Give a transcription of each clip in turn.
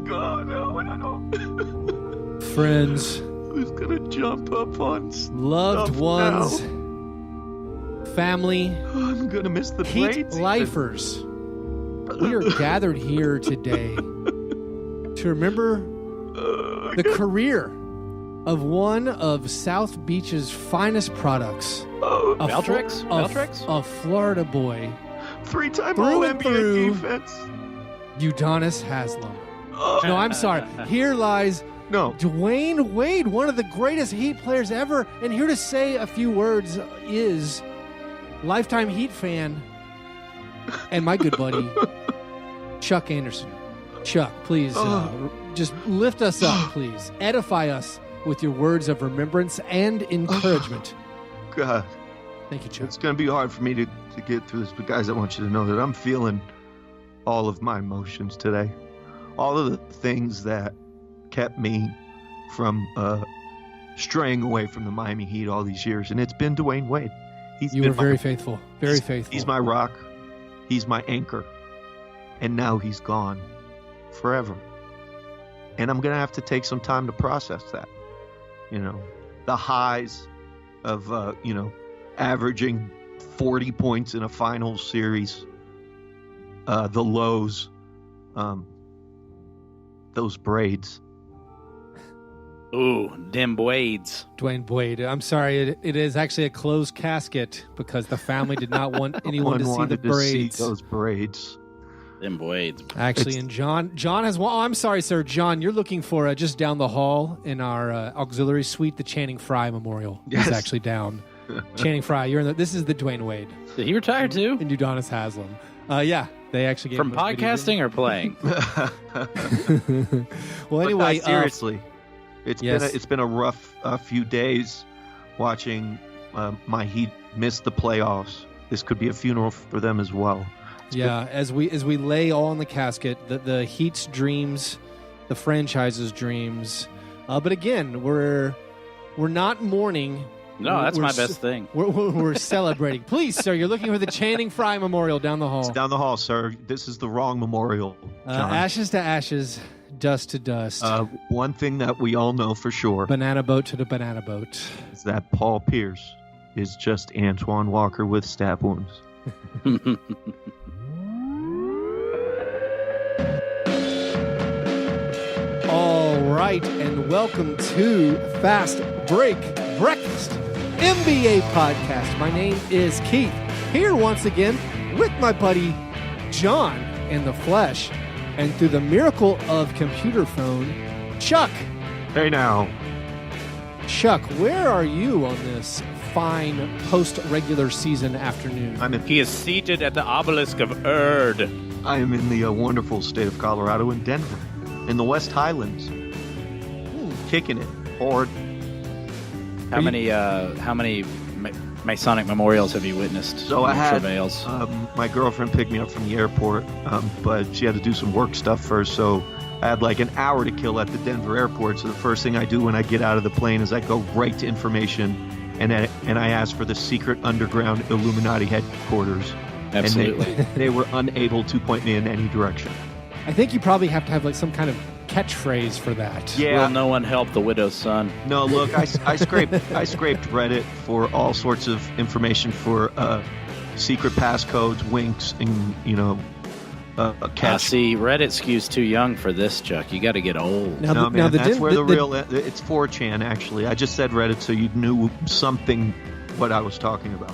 gone. Oh, no. Friends. Who's gonna jump up on Loved ones. Family. Oh, I'm gonna miss the Heat braids. lifers. We are gathered here today to remember the career of one of South Beach's finest products. Valtrex? A Florida boy. Three-time Through and All-NBA through. defense. Udonis Haslem. No, I'm sorry. Here lies Dwyane Wade, one of the greatest Heat players ever. And here to say a few words is lifetime Heat fan and my good buddy, Chuck Anderson. Chuck, please just lift us up, please. Edify us with your words of remembrance and encouragement. God. Thank you, Chuck. It's going to be hard for me to get through this, but guys, I want you to know that I'm feeling all of my emotions today. All of the things that kept me from straying away from the Miami Heat all these years, and it's been Dwyane Wade. You were very faithful. Very faithful. He's my rock. He's my anchor. And now he's gone forever. And I'm going to have to take some time to process that. You know, the highs of, averaging 40 points in a final series. The lows, those braids. Ooh, dim braids. Dwyane Wade. I'm sorry, it is actually a closed casket because the family did not want anyone to see the braids. See those braids. Dim braids. Actually, and John has one. Oh, I'm sorry, sir. John, you're looking for just down the hall in our auxiliary suite, the Channing Frye Memorial. Yes. Is actually down. Channing Frye, you're in this is the Dwyane Wade. Did he retire too? And Udonis Haslam. Yeah, they actually gave from him a podcasting or playing. Well, anyway, seriously, it's been a rough few days watching my Heat miss the playoffs. This could be a funeral for them as well. As we lay all in the casket, the Heat's dreams, the franchise's dreams. But again, we're not mourning. No, that's my best thing. We're celebrating. Please, sir, you're looking for the Channing Frye Memorial down the hall. It's down the hall, sir. This is the wrong memorial. Ashes to ashes, dust to dust. One thing that we all know for sure. Banana boat to the banana boat. Is that Paul Pierce is just Antoine Walker with stab wounds. All right, and welcome to Fast Break Breakfast NBA Podcast. My name is Keith, here once again with my buddy John in the flesh, and through the miracle of computer phone, Chuck. Hey now. Chuck, where are you on this fine post-regular season afternoon? He is seated at the obelisk of Erd. I am in the wonderful state of Colorado in Denver, in the West Highlands. Kicking it hard. How many Masonic memorials have you witnessed? So I had travails? My girlfriend picked me up from the airport, but she had to do some work stuff first, so I had like an hour to kill at the Denver airport. So the first thing I do when I get out of the plane is I go right to information, and I ask for the secret underground Illuminati headquarters. Absolutely. And they were unable to point me in any direction. I think you probably have to have like some kind of catchphrase for that. Yeah. Will no one help the widow's son? No, look, I scraped Reddit for all sorts of information for secret passcodes, winks, and catch. See, Reddit skews too young for this, Chuck. You got to get old. That's where the real. It's 4chan actually. I just said Reddit so you knew something what I was talking about.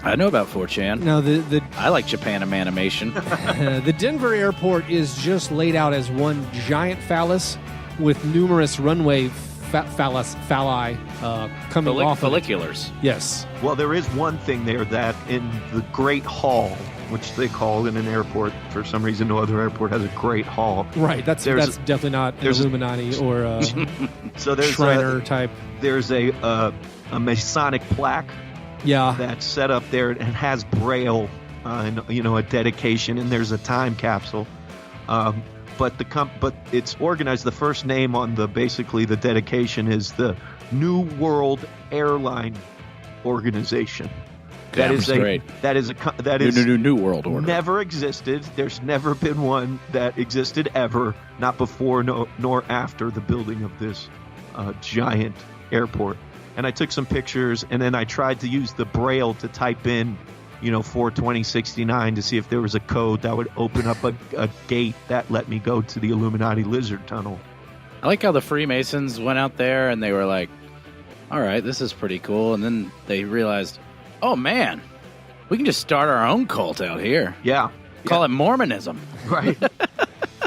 I know about 4chan. No, I like Japanum animation. The Denver airport is just laid out as one giant phallus with numerous runway phalli coming off folliculars. Yes. Well, there is one thing there that in the Great Hall, which they call in an airport for some reason, no other airport has a Great Hall. Right. That's definitely not an Illuminati or a so there's Shriner type. There's a Masonic plaque. Yeah, that's set up there and has Braille, and a dedication, and there's a time capsule. But it's organized. The first name on the dedication is the New World Airline Organization. That is new world order. Never existed. There's never been one that existed ever, not before nor after the building of this giant airport. And I took some pictures, and then I tried to use the Braille to type in, 42069 to see if there was a code that would open up a gate that let me go to the Illuminati lizard tunnel. I like how the Freemasons went out there and they were like, all right, this is pretty cool. And then they realized, oh, man, we can just start our own cult out here. Yeah. Call it Mormonism. Right.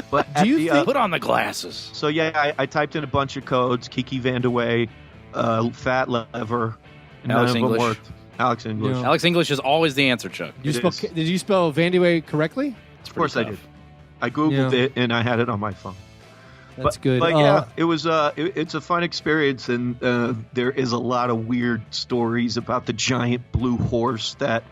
But do you put on the glasses? So, yeah, I typed in a bunch of codes, Kiki Vandeweghe, Fat Lever, and Alex none of English. them worked. Alex English. Yeah. Alex English is always the answer, Chuck. Did you spell Vandeweghe correctly? Of course I did. I Googled it, and I had it on my phone. That's good. But yeah, it was it's a fun experience, and there is a lot of weird stories about the giant blue horse that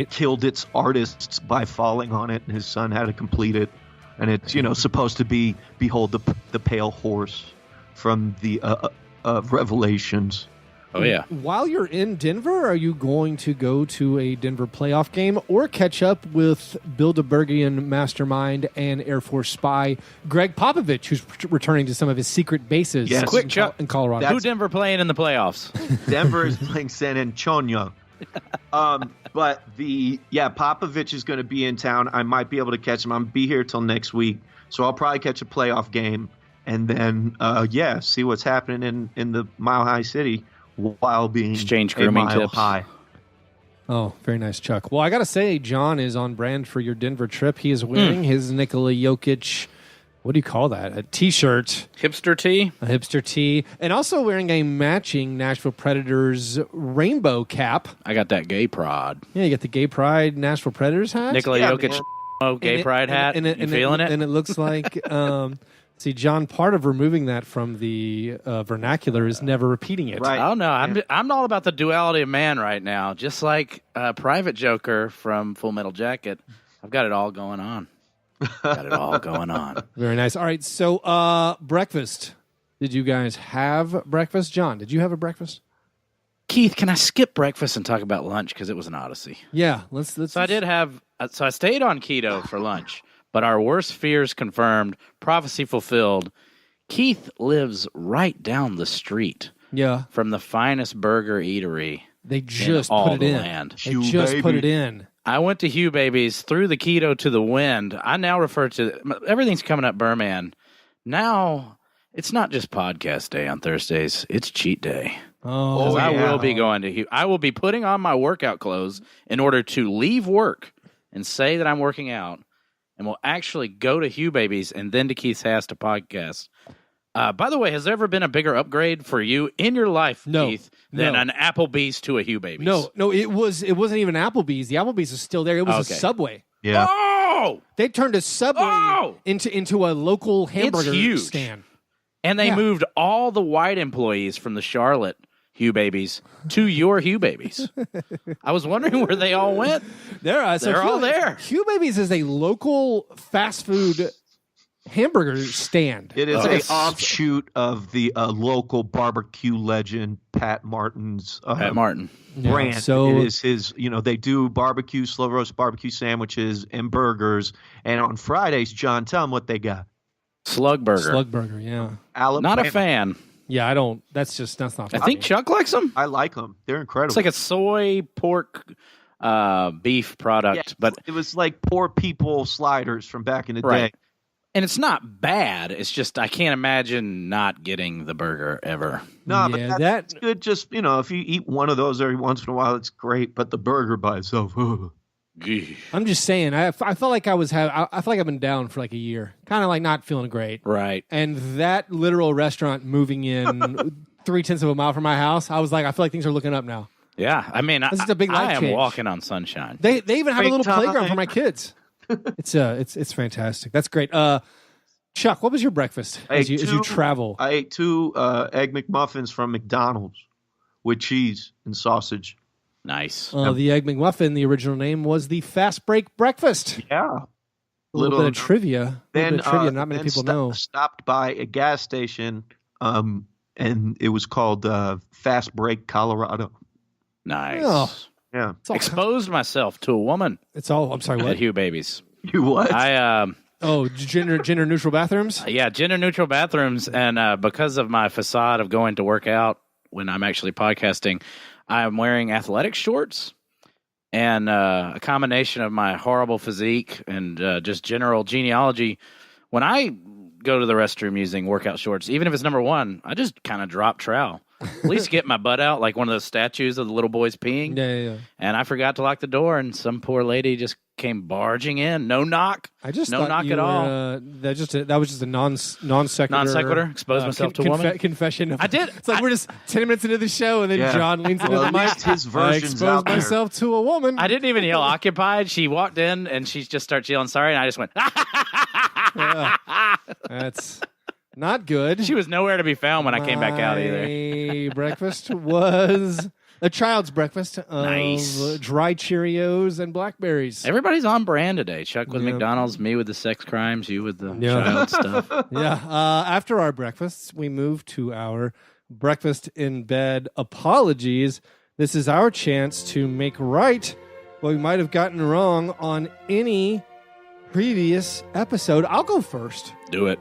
killed its artists by falling on it, and his son had to complete it. And it's supposed to be behold the pale horse from the Revelations. Oh yeah. While you're in Denver, are you going to go to a Denver playoff game or catch up with Bilderbergian mastermind and Air Force spy Greg Popovich, who's returning to some of his secret bases in Colorado? Who Denver playing in the playoffs? Denver is playing San Antonio. But Popovich is going to be in town. I might be able to catch him. I'm be here till next week, so I'll probably catch a playoff game and then see what's happening in the Mile High City while being exchange grooming mile tips. High. Oh, very nice, Chuck. Well, I got to say, John is on brand for your Denver trip. He is wearing his Nikola Jokic, what do you call that? A T-shirt. Hipster tee? A hipster tee. And also wearing a matching Nashville Predators rainbow cap. I got that gay pride. Yeah, you got the gay pride Nashville Predators hat. Nikola Jokic gay pride hat. You feeling it? And it looks like... See, John, part of removing that from the vernacular is never repeating it. Right. Oh, no. I'm all about the duality of man right now. Just like Private Joker from Full Metal Jacket. I've got it all going on. Very nice. All right, so breakfast. Did you guys have breakfast? John, did you have a breakfast? Keith, can I skip breakfast and talk about lunch? Because it was an odyssey. Yeah, let's. So I did have... So I stayed on keto for lunch. But our worst fears confirmed, prophecy fulfilled. Keith lives right down the street from the finest burger eatery They just in all put it the in. land. They just put it in. I went to Hugh Babies, threw the keto to the wind. I now refer to everything's coming up Burman. Now it's not just podcast day on Thursdays; it's cheat day. Oh, I will be going to Hugh. I will be putting on my workout clothes in order to leave work and say that I'm working out. And we'll actually go to Hugh Babies and then to Keith's house to podcast. By the way, has there ever been a bigger upgrade for you in your life, Keith, than an Applebee's to a Hugh Babies? No, it wasn't even Applebee's. The Applebee's is still there. It was a Subway. Yeah. Oh! They turned a Subway into a local hamburger stand. And they moved all the white employees from the Charlotte Hugh Babies to your Hugh Babies. I was wondering where they all went. They're all there. Hugh Babies is a local fast food hamburger stand. It is an offshoot of the local barbecue legend Pat Martin's brand. Yeah, so it is his. They do barbecue, slow roast barbecue sandwiches and burgers. And on Fridays, John, tell them what they got. Slug burger, yeah. Not a fan. Yeah, I don't. That's not. I think Chuck likes them. I like them. They're incredible. It's like a soy pork beef product, but it was like poor people sliders from back in the day. And it's not bad. It's just I can't imagine not getting the burger ever. No, but that's good. Just if you eat one of those every once in a while, it's great. But the burger by itself, I'm just saying. I felt like I feel like I've been down for like a year, kind of like not feeling great. Right. And that literal restaurant moving in 0.3 of a mile from my house, I was like, I feel like things are looking up now. Yeah, I mean, this is a big life I am change. Walking on sunshine. They even have a little playground for my kids. It's fantastic. That's great. Chuck, what was your breakfast as you travel? I ate 2 egg McMuffins from McDonald's with cheese and sausage. Nice. The Egg McMuffin, the original name was the Fast Break Breakfast. Yeah. A little bit of trivia. Not many people know. Stopped by a gas station, and it was called Fast Break Colorado. Nice. Oh. Yeah. Exposed myself to a woman. I'm sorry, what? At Hugh Babies. You what? Gender neutral bathrooms? Yeah, gender neutral bathrooms. And because of my facade of going to work out when I'm actually podcasting, I'm wearing athletic shorts and a combination of my horrible physique and just general genealogy. When I go to the restroom using workout shorts, even if it's number one, I just kind of drop trowel. At least get my butt out like one of those statues of the little boys peeing. Yeah. And I forgot to lock the door, and some poor lady just came barging in. No knock. No knock at all. That was just a non sequitur. Non sequitur. Expose myself to a woman. Confession. I did. It's like we're just 10 minutes into the show, and then John leans into the mic. His version's exposed myself to a woman. I didn't even yell occupied. She walked in, and she just started yelling sorry, and I just went, That's not good. She was nowhere to be found when I came back out either. Breakfast was a child's breakfast of nice. Dry Cheerios and blackberries. Everybody's on brand today. Chuck with McDonald's, me with the sex crimes, you with the child stuff. Yeah. After our breakfasts, we moved to our breakfast in bed apologies. This is our chance to make right what we might have gotten wrong on any previous episode. I'll go first. Do it.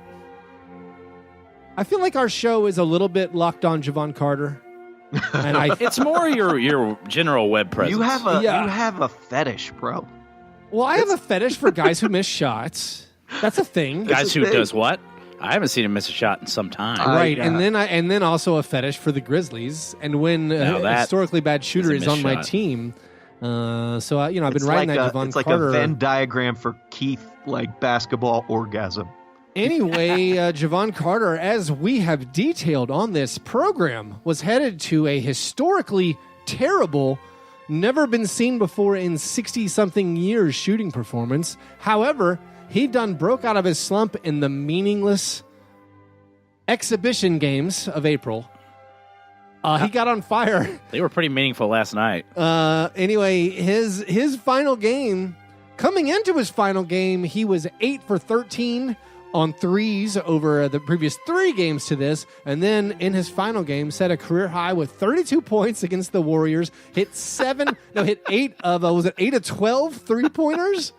I feel like our show is a little bit locked on Javon Carter. And it's more your general web presence. You have a fetish, bro. Well, I have a fetish for guys who miss shots. That's a thing. Guys who does what? I haven't seen him miss a shot in some time. Right, yeah. and then also a fetish for the Grizzlies. And when a historically bad shooter is on my team, so I've been writing that Javon Carter. It's like a Venn diagram for Keith, like basketball orgasm. Anyway, Javon Carter, as we have detailed on this program, was headed to a historically terrible, never been seen before in 60-something years shooting performance. However, he done broke out of his slump in the meaningless exhibition games of April. He got on fire. They were pretty meaningful last night. Anyway, his final game, coming into his final game, he was 8 for 13 on threes over the previous 3 games to this, and then in his final game set a career high with 32 points against the Warriors, hit 8 of 12 three-pointers?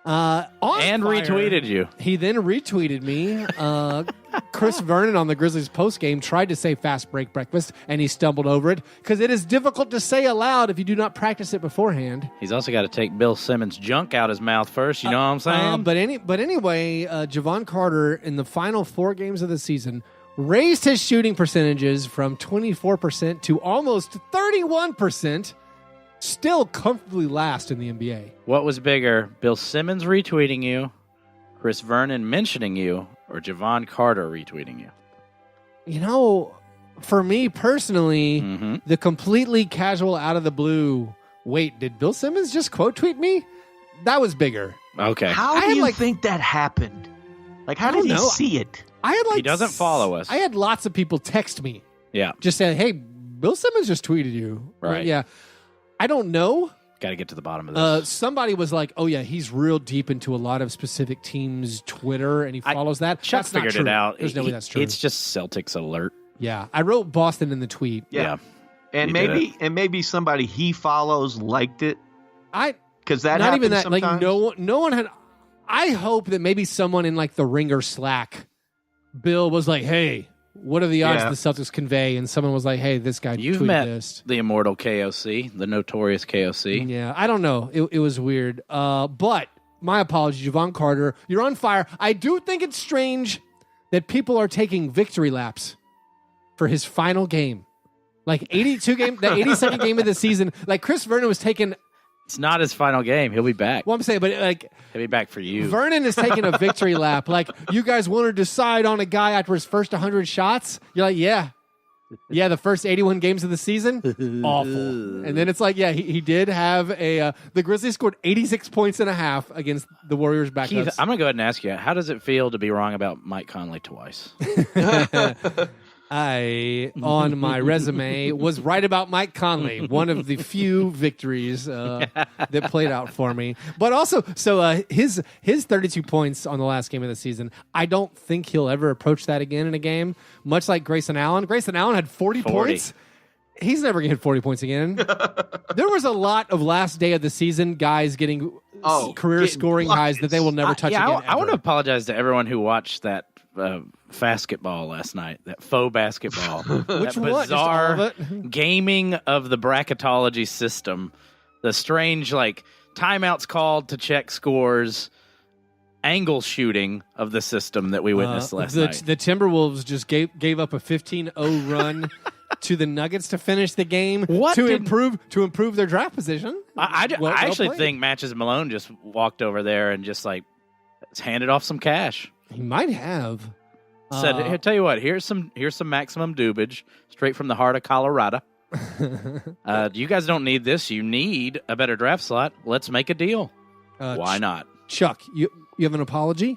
And retweeted you. He then retweeted me. Chris Vernon on the Grizzlies postgame tried to say fast break breakfast, and he stumbled over it because it is difficult to say aloud if you do not practice it beforehand. He's also got to take Bill Simmons' junk out his mouth first. You know what I'm saying? But anyway, Javon Carter in the final 4 games of the season raised his shooting percentages from 24% to almost 31%. Still comfortably last in the NBA. What was bigger, Bill Simmons retweeting you, Chris Vernon mentioning you, or Javon Carter retweeting you? You know, for me personally, the completely casual out of the blue, wait, did Bill Simmons just quote tweet me? That was bigger. Okay. How do you think that happened? Like, how did he see it? He doesn't follow us. I had lots of people text me. Yeah. Just saying, hey, Bill Simmons just tweeted you. Right. Yeah. I don't know. Got to get to the bottom of this. Somebody was like, oh, yeah, he's real deep into a lot of specific teams' Twitter, and he follows that. Chuck figured it out. There's no way that's true. It's just Celtics alert. Yeah. I wrote Boston in the tweet. Yeah. And maybe somebody he follows liked it. Because that not even that. sometimes. Like no one had. I hope that maybe someone in like the Ringer Slack, Bill was like, hey, what are the odds the Celtics convey? And someone was like, hey, this guy You've tweeted met this. The immortal KOC, the notorious KOC. Yeah, I don't know. It was weird. But my apologies, Javon Carter. You're on fire. I do think it's strange that people are taking victory laps for his final game. Like 82 game, the 82nd game of the season. Like Chris Vernon was taking... It's not his final game. He'll be back. Well, I'm saying, but like... He'll be back for you. Vernon is taking a victory lap. Like, you guys want to decide on a guy after his first 100 shots? You're like, yeah. Yeah, the first 81 games of the season? Awful. And then it's like, yeah, he did have a... the Grizzlies scored 86 points and a half against the Warriors backups. Keith, I'm going to go ahead and ask you, how does it feel to be wrong about Mike Conley twice? I, on my resume, was right about Mike Conley, one of the few victories that played out for me. But also, so his 32 points on the last game of the season, I don't think he'll ever approach that again in a game, much like Grayson Allen. Grayson Allen had 40 points He's never going to hit 40 points again. There was a lot of last day of the season guys getting career scoring highs that they will never touch again. I want to apologize to everyone who watched that basketball last night, that faux basketball. Which that one? bizarre gaming of the bracketology system. The strange, timeouts called to check scores, angle shooting of the system that we witnessed last night. The Timberwolves just gave up a 15-0 run to the Nuggets to finish the game improve their draft position. I actually think Matches Malone just walked over there and just handed off some cash. He might have said, "Here, tell you what, here's some maximum dubage straight from the heart of Colorado. You guys don't need this. You need a better draft slot. Let's make a deal. Why not?" Chuck, you have an apology?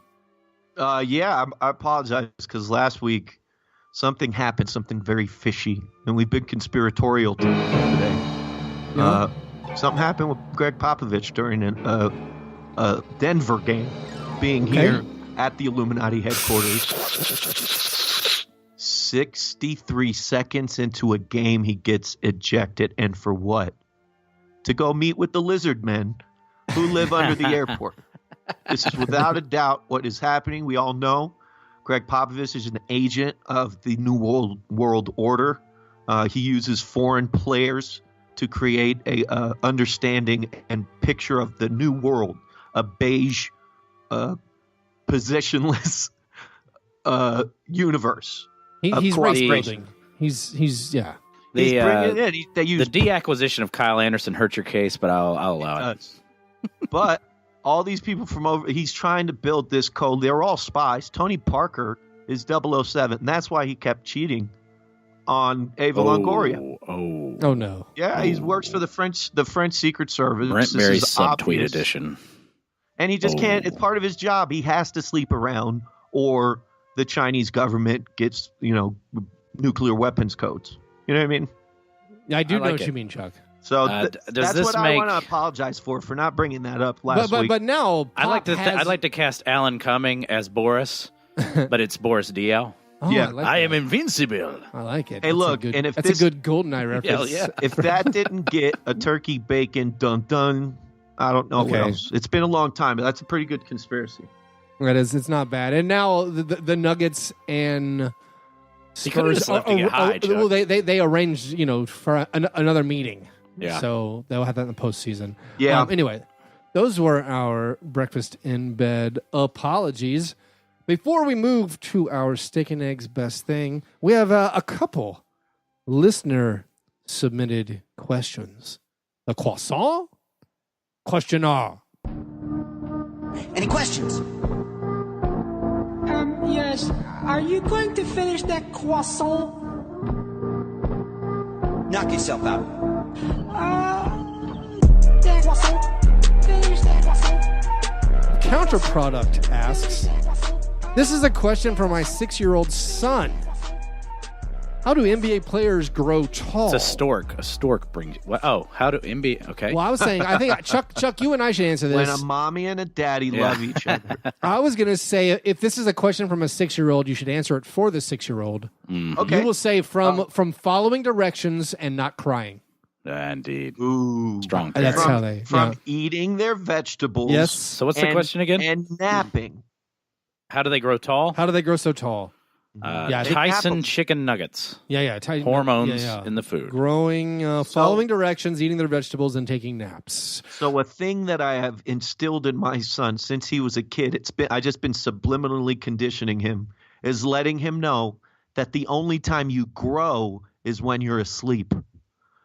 Yeah, I apologize because last week something happened, something very fishy, and we've been conspiratorial today. Yeah. Something happened with Greg Popovich during a Denver game, being here at the Illuminati headquarters. 63 seconds into a game, he gets ejected, and for what? To go meet with the lizard men who live under the airport. This is without a doubt what is happening. We all know Greg Popovich is an agent of the New World Order. He uses foreign players to create a understanding and picture of the new world, a beige, positionless universe. He's race building. He's yeah. The deacquisition of Kyle Anderson hurt your case, but I'll allow it. But all these people from he's trying to build this code. They're all spies. Tony Parker is 007, and that's why he kept cheating on Ava Longoria. Oh no. Yeah, he works for the French Secret Service. Brent Mary's subtweet edition. And he just can't. It's part of his job. He has to sleep around, or the Chinese government gets, nuclear weapons codes. You know what I mean? Yeah, I do know what you mean, Chuck. So that's what I want to apologize for not bringing that up last week. But now I'd like to cast Alan Cumming as Boris, but it's Boris Diaw. Oh, yeah, I am invincible. I like it. Hey, look, and if that's a good GoldenEye reference. Yeah. If that didn't get a turkey bacon dun, I don't know what else. It's been a long time, but that's a pretty good conspiracy. That is, it's not bad. And now the Nuggets and Spurs they arranged, for another meeting. Yeah. So they'll have that in the postseason. Yeah. Anyway, those were our breakfast in bed apologies. Before we move to our steak and eggs best thing, we have a couple listener submitted questions. The croissant questionnaire. Any questions? Yes. Are you going to finish that croissant? Knock yourself out. That croissant. Finish that croissant. Counterproduct asks, this is a question for my 6-year-old son. How do NBA players grow tall? It's a stork. A stork brings. What? Oh, how do NBA? Okay. Well, I was saying, I think Chuck, you and I should answer this. When a mommy and a daddy love each other. I was going to say, if this is a question from a 6-year-old, you should answer it for the 6-year-old. Mm-hmm. Okay. You will say from following directions and not crying. Indeed. Ooh. Strong. That's how they from eating their vegetables. Yes. So what's the question again? And napping. How do they grow tall? How do they grow so tall? Tyson chicken nuggets. Yeah. Hormones in the food. Growing, following directions, eating their vegetables, and taking naps. So a thing that I have instilled in my son since he was a kid, I just been subliminally conditioning him, is letting him know that the only time you grow is when you're asleep.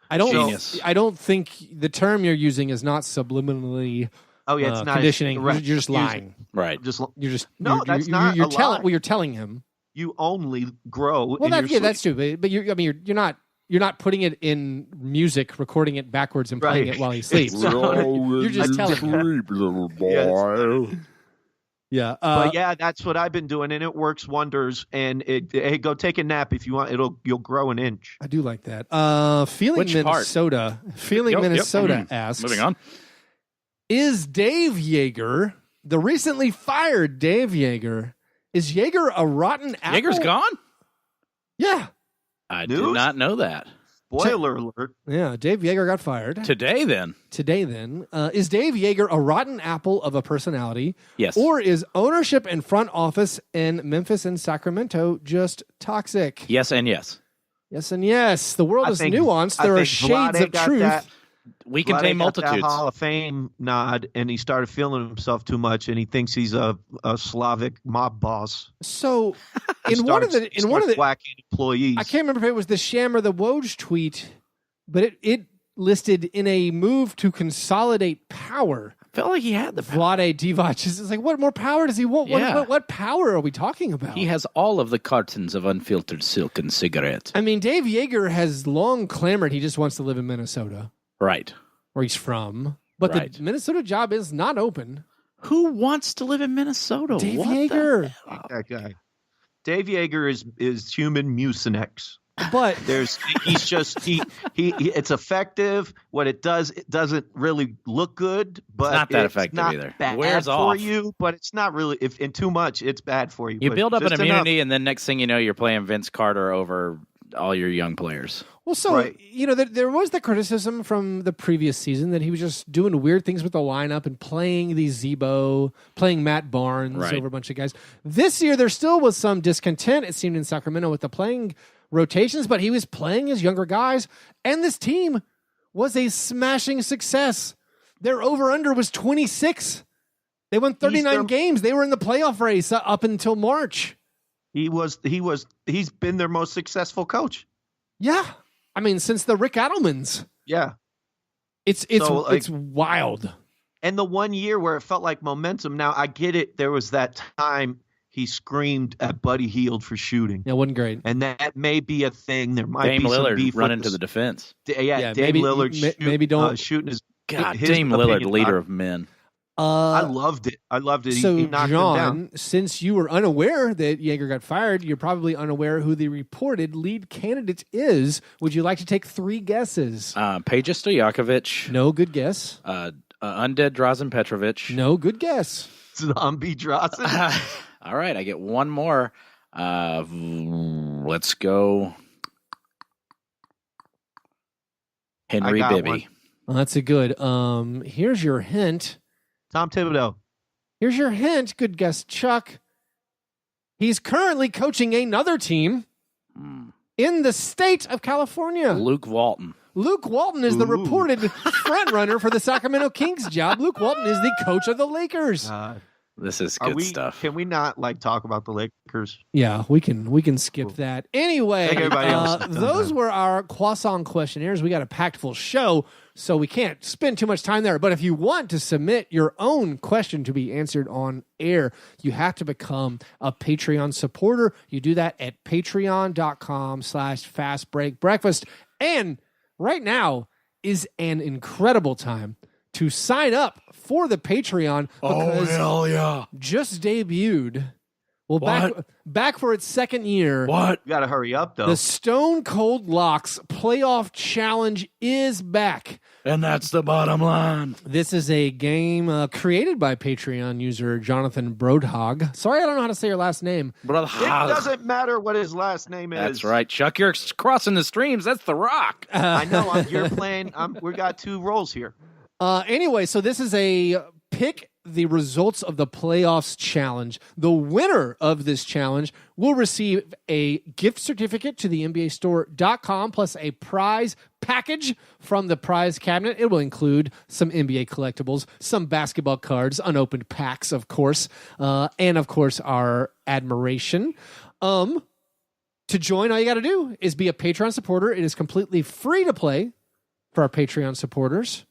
I don't think the term you're using is not subliminally. Oh yeah, it's not conditioning. You're just lying, right? You're telling him. You only grow. Well, that's true. But you're not putting it in music, recording it backwards and playing it while he sleeps. You're just telling him, little boy. Yes. Yeah, but that's what I've been doing, and it works wonders. And hey, go take a nap if you want. You'll grow an inch. I do like that. Feeling Minnesota asks. Moving on. Is Dave Yeager, the recently fired Dave Yeager, is Yeager a rotten apple? Yeager's gone? Yeah. I did not know that. Spoiler alert. Yeah, Dave Yeager got fired. Today, then. Is Dave Yeager a rotten apple of a personality? Yes. Or is ownership and front office in Memphis and Sacramento just toxic? Yes and yes. Yes and yes. The world is nuanced. There are shades of truth. We contain multitudes. Got that Hall of Fame nod, and he started feeling himself too much, and he thinks he's a Slavic mob boss. So, in one of the whacking employees. I can't remember if it was the Sham or the Woj tweet, but it listed in a move to consolidate power. I felt like he had the power. Vlade Divac is like, what more power does he want? Yeah. What power are we talking about? He has all of the cartons of unfiltered silk and cigarettes. I mean, Dave Yeager has long clamored he just wants to live in Minnesota. Right. Where he's from. But the Minnesota job is not open. Who wants to live in Minnesota? Dave Yeager. That guy. Dave Yeager is human Mucinex. But he's just he it's effective. What it doesn't really look good, but it's not that effective not either. Bad Wears for off. you, but it's not really if in too much it's bad for you. You but build up an just immunity, enough. and then next thing you know, you're playing Vince Carter over all your young players. Well, so, there was the criticism from the previous season that he was just doing weird things with the lineup and playing these Zebo, playing Matt Barnes over a bunch of guys. This year, there still was some discontent, it seemed, in Sacramento with the playing rotations, but he was playing his younger guys, and this team was a smashing success. Their over-under was 26. They won 39 games. They were in the playoff race up until March. He's been their most successful coach. Yeah. I mean, since the Rick Adelmans. Yeah. It's wild. And the 1 year where it felt like momentum. Now, I get it. There was that time he screamed at Buddy Hield for shooting. Yeah, wasn't great. And that may be a thing. There might Dame be some Lillard beef running to the defense. Dame maybe, Lillard maybe don't shooting his God, his Dame Lillard, opinion. leader of men. I loved it. So, he knocked him John, down. since you were unaware that Yeager got fired, you're probably unaware who the reported lead candidate is. Would you like to take 3 guesses? Peja Stojakovic. No, good guess. Undead Drazen Petrovic. No, good guess. Zombie Drazen. All right, I get one more. Let's go. Henry Bibby. One. Well, that's a good. Here's your hint. Tom Thibodeau. Here's your hint. Good guess, Chuck. He's currently coaching another team in the state of California. Luke Walton. Luke Walton is the reported front runner for the Sacramento Kings job. Luke Walton is the coach of the Lakers. This is good stuff. Can we not talk about the Lakers? Yeah, we can skip that. Anyway, those were our croissant questionnaires. We got a packed full show, so we can't spend too much time there. But if you want to submit your own question to be answered on air, you have to become a Patreon supporter. You do that at patreon.com/fastbreakbreakfast. And right now is an incredible time to sign up for the Patreon because hell yeah. just debuted. Well, back for its second year. What? You got to hurry up, though. The Stone Cold Locks Playoff Challenge is back. And that's the bottom line. This is a game created by Patreon user Jonathan Brodhog. Sorry, I don't know how to say your last name. It doesn't matter what his last name is. That's right. Chuck, you're crossing the streams. That's The Rock. I know. You're playing. We got 2 roles here. Anyway, so this is a pick the results of the playoffs challenge. The winner of this challenge will receive a gift certificate to the NBAstore.com plus a prize package from the prize cabinet. It will include some NBA collectibles, some basketball cards, unopened packs, of course, and of course our admiration. To join, all you got to do is be a Patreon supporter. It is completely free to play for our Patreon supporters.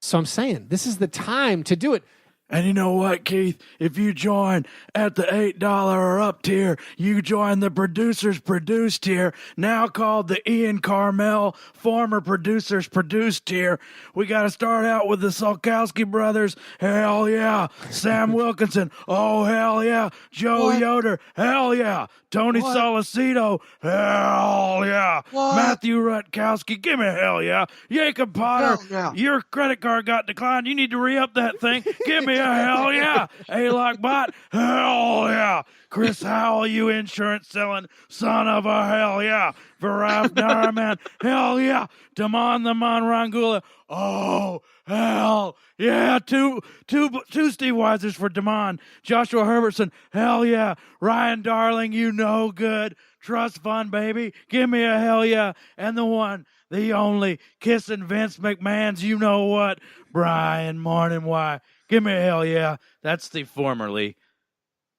So I'm saying this is the time to do it. And you know what, Keith? If you join at the $8 or up tier, you join the Producers Produce tier, now called the Ian Carmel Former Producers Produce tier. We got to start out with the Solkowski brothers. Hell yeah. Sam Wilkinson. Oh, hell yeah. Joe Yoder. Hell yeah. Tony Solicito. Hell yeah. Matthew Rutkowski. Give me a hell yeah. Jacob Potter. Your credit card got declined. You need to re-up that thing. Give me me a hell yeah. A-Lock Bot, hell yeah. Chris Howell, you insurance selling son of a hell yeah. Varaf Naraman, hell yeah. Damon the Mon Rangula, oh, hell yeah. Two Steve Weisers for Damon. Joshua Herbertson, hell yeah. Ryan Darling, you know good. Trust fund, baby. Give me a hell yeah. And the one, the only, kissing Vince McMahon's, you know what? Brian Morning, why? Give me a hell yeah. That's the formerly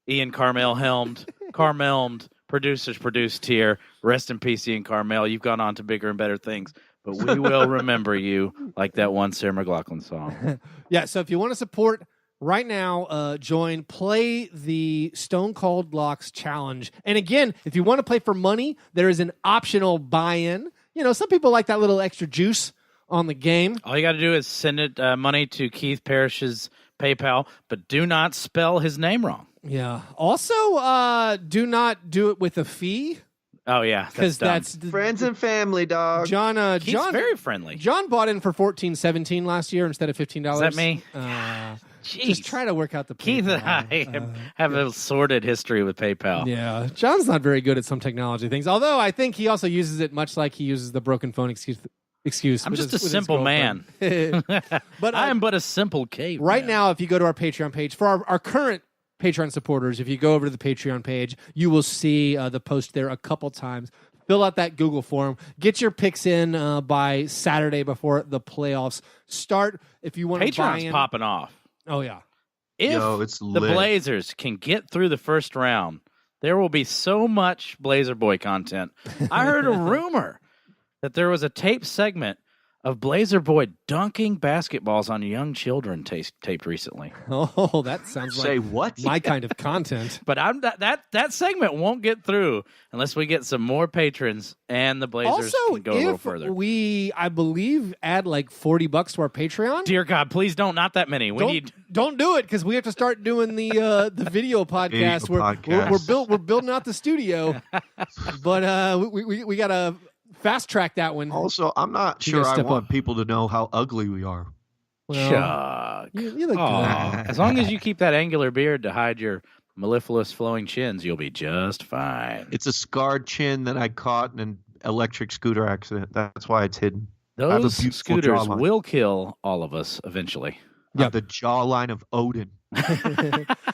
Ian Carmel-helmed, producers produced here. Rest in peace, Ian Carmel. You've gone on to bigger and better things, but we will remember you like that one Sarah McLachlan song. Yeah, so if you want to support right now, play the Stone Cold Locks Challenge. And again, if you want to play for money, there is an optional buy-in. You know, some people like that little extra juice on the game. All you got to do is send it money to Keith Parrish's PayPal, but do not spell his name wrong. Yeah. Also, do not do it with a fee. Oh yeah, because that's friends and family, dog. John, Keith's very friendly. John bought in for $14.17 last year instead of $15. Is that me? Just try to work out the PayPal. Keith and I have a sordid history with PayPal. Yeah, John's not very good at some technology things. Although I think he also uses it much like he uses the broken phone excuse. I'm just a simple man. But I am but a simple cave. Right now, if you go to our Patreon page for our current Patreon supporters, if you go over to the Patreon page, you will see the post there a couple times. Fill out that Google form. Get your picks in by Saturday before the playoffs start. If you want to buy in. Patreon's popping off. Oh, yeah. If it's the Blazers can get through the first round, there will be so much Blazer Boy content. I heard a rumor that there was a tape segment of Blazer Boy dunking basketballs on young children taped recently. Oh, that sounds like what? My kind of content. But that segment won't get through unless we get some more patrons and the Blazers also, can go a little further. We, I believe, add like $40 to our Patreon. Dear God, please don't. Not that many. Don't do it because we have to start doing the video podcast. We're building out the studio, but we gotta fast track that one. Also, I'm not sure I want people to know how ugly we are. Well, Chuck. You look good. As long as you keep that angular beard to hide your mellifluous flowing chins, you'll be just fine. It's a scarred chin that I caught in an electric scooter accident. That's why it's hidden. Those scooters will kill all of us eventually. Yeah, the jawline of Odin.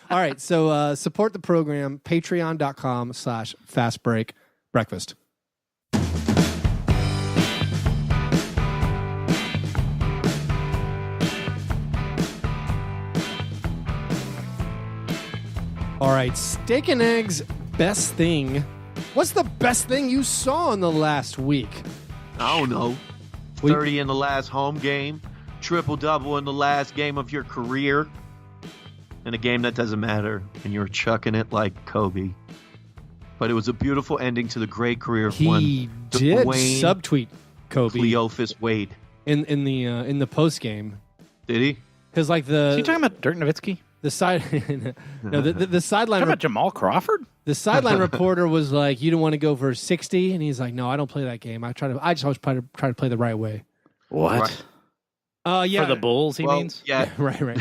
All right, so support the program, patreon.com/fastbreakbreakfast. All right, steak and eggs, best thing. What's the best thing you saw in the last week? I don't know. 30 in the last home game, triple-double in the last game of your career, in a game that doesn't matter, and you're chucking it like Kobe. But it was a beautiful ending to the great career of He did subtweet Kobe. Cleophas Wade. In the post game. Did he? Because like Is he talking about Dirk Nowitzki? The sideline. Talking about Jamal Crawford? The sideline reporter was like, "You don't want to go for 60," and he's like, "No, I don't play that game. I just always try to play the right way." What? Yeah. For the Bulls, he means. Yeah, right.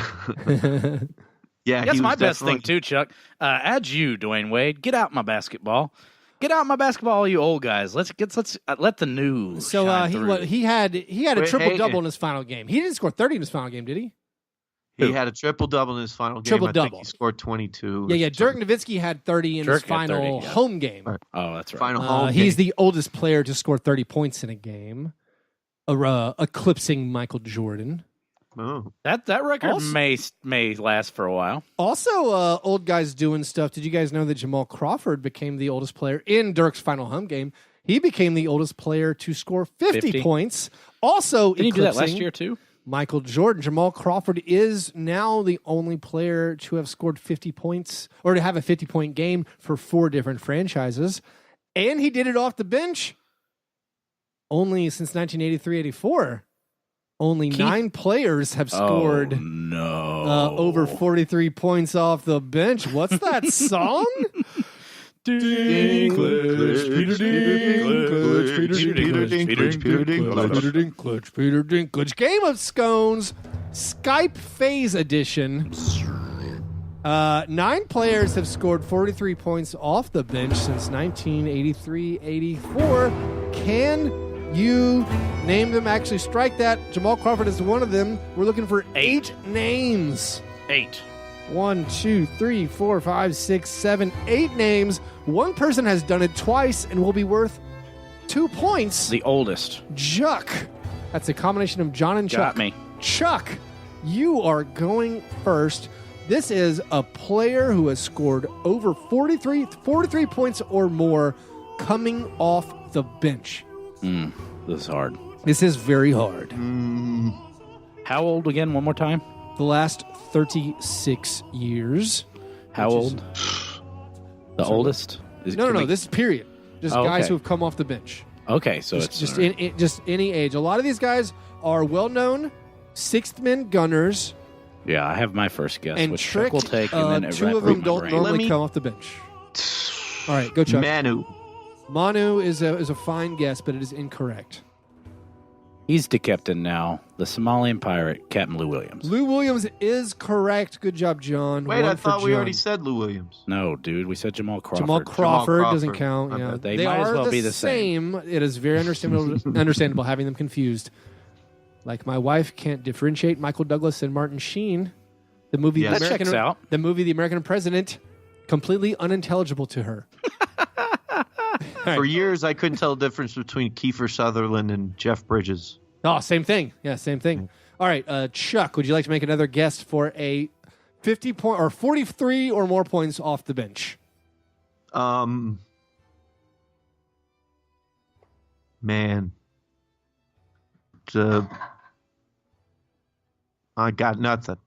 Yeah, that's my best thing too, Chuck. Add you, Dwyane Wade. Get out my basketball. Get out my basketball, you old guys. Let's let the news. So shine he had a triple double in his final game. He didn't score 30 in his final game, did he? He had a triple-double in his final game. I think he scored 22. Yeah. Dirk Nowitzki had 30 in his final home game. Right. Oh, that's right. Final home He's game. the oldest player to score 30 points in a game, eclipsing Michael Jordan. Oh. That record also, may last for a while. Also, old guys doing stuff. Did you guys know that Jamal Crawford became the oldest player in Dirk's final home game? He became the oldest player to score 50 points. Also, didn't he do that last year too? Michael Jordan. Jamal Crawford is now the only player to have scored 50 points or to have a 50-point game for 4 different franchises. And he did it off the bench only since 1983-84. Only 9 players have scored over 43 points off the bench. What's that song? Dinklage, Peter Dinklage. Game of Scones Skype Phase Edition. 9 players have scored 43 points off the bench since 1983-84. Can you name them? Actually, strike that. Jamal Crawford is one of them. We're looking for 8 names. 8. 1, 2, 3, 4, 5, 6, 7, 8 names. One person has done it twice and will be worth 2 points. The oldest. Chuck. That's a combination of John and Chuck. Got me. Chuck, you are going first. This is a player who has scored over 43 points or more coming off the bench. This is hard. This is very hard. How old again? One more time. The last 36 years. How old? The oldest? No. This is period. Just guys who have come off the bench. Okay, so just any age. A lot of these guys are well-known sixth men gunners. Yeah, I have my first guess, and which Trick, Chuck will take, and then 2 of them don't normally come off the bench. All right, go Chuck. Manu is a fine guess, but it is incorrect. He's the captain now. The Somalian pirate, Captain Lou Williams. Lou Williams is correct. Good job, John. Wait, I thought we already said Lou Williams. No, dude, we said Jamal Crawford. Jamal Crawford doesn't count. Yeah. They might as well be the same. It is very understandable having them confused. Like my wife can't differentiate Michael Douglas and Martin Sheen. The movie, that checks out. The movie, The American President, completely unintelligible to her. For years, I couldn't tell the difference between Kiefer Sutherland and Jeff Bridges. Oh, same thing. Yeah, same thing. All right, Chuck, would you like to make another guess for a 50 point or 43 or more points off the bench? Man. I got nothing.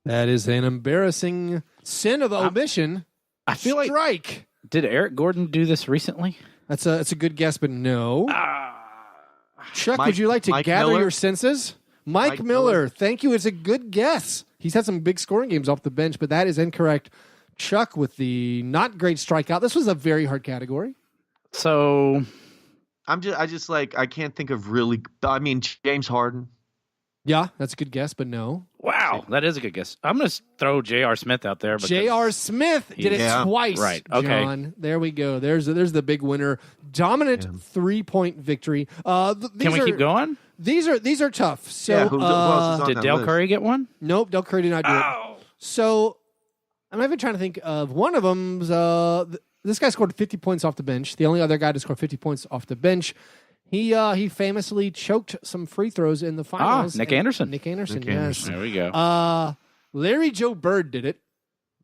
That is an embarrassing sin of omission. I feel like. Did Eric Gordon do this recently? That's a good guess, but no. Chuck, would you like to Mike gather Miller? your senses? Mike Miller. Thank you. It's a good guess. He's had some big scoring games off the bench, but that is incorrect. Chuck with the not great strikeout. This was a very hard category. So I can't think of James Harden. Yeah, that's a good guess, but no. Wow, that is a good guess. I'm going to throw J.R. Smith out there. J.R. Smith did it twice. Right, okay. John. There we go. There's the big winner. Dominant 3-point victory. Can we keep going? These are tough. So who else is on did that Del list? Curry get one? Nope, Del Curry did not do it. So I'm even trying to think of one of them. This guy scored 50 points off the bench. The only other guy to score 50 points off the bench. He famously choked some free throws in the finals. Nick Anderson. Nick Anderson, yes. There we go. Larry Joe Bird did it.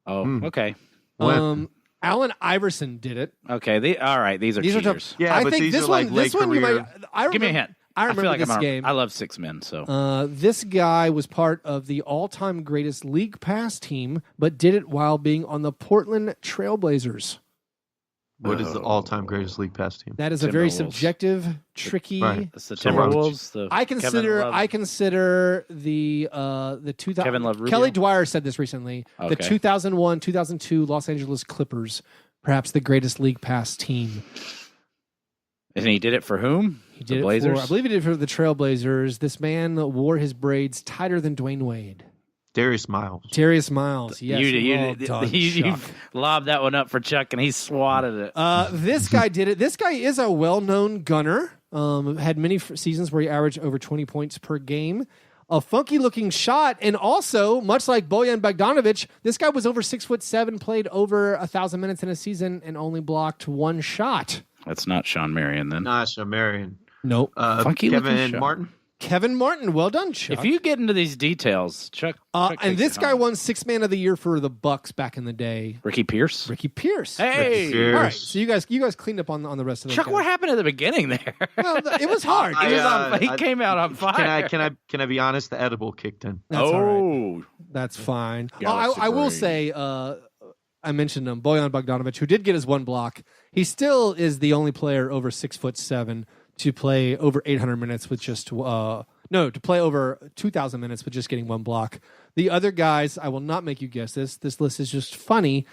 Oh, okay. Allen Iverson did it. Okay. All right. These are cheaters. Yeah, I but think these this are like late one you career. might. Give me a hint. I remember feel like this game. I love 6 men. So this guy was part of the all-time greatest league pass team, but did it while being on the Portland Trailblazers. What is the all-time greatest league pass team? That is a very subjective, tricky. Right. it's the Timberwolves. I consider the 2000. Kevin Love Rubio? Kelly Dwyer said this recently. Okay. The 2001-2002 Los Angeles Clippers, perhaps the greatest league pass team. And he did it for whom? He did the it Blazers? I believe he did it for the Trailblazers. This man wore his braids tighter than Dwyane Wade. Darius Miles. Yes. You lobbed that one up for Chuck, and he swatted it. This guy did it. This guy is a well-known gunner. Had many seasons where he averaged over 20 points per game. A funky-looking shot, and also, much like Bojan Bogdanovic, this guy was over 6'7", played over 1,000 minutes in a season, and only blocked 1 shot. That's not Sean Marion, then. Not Sean Marion. Nope. Kevin Martin. Kevin Martin, well done, Chuck. If you get into these details, Chuck and this guy won 6th Man of the Year for the Bucks back in the day. Ricky Pierce. Hey, Ricky Pierce. All right. So you guys cleaned up on the rest of the Chuck, guys. what happened at the beginning there? Well, it was hard. He came out on fire. Can I be honest? The edible kicked in. That's all right. That's fine. I will say, I mentioned him, Bojan Bogdanovic, who did get his 1 block. He still is the only player over 6'7" to play over 800 minutes with just to play over 2,000 minutes with just getting 1 block. The other guys, I will not make you guess this. This list is just funny.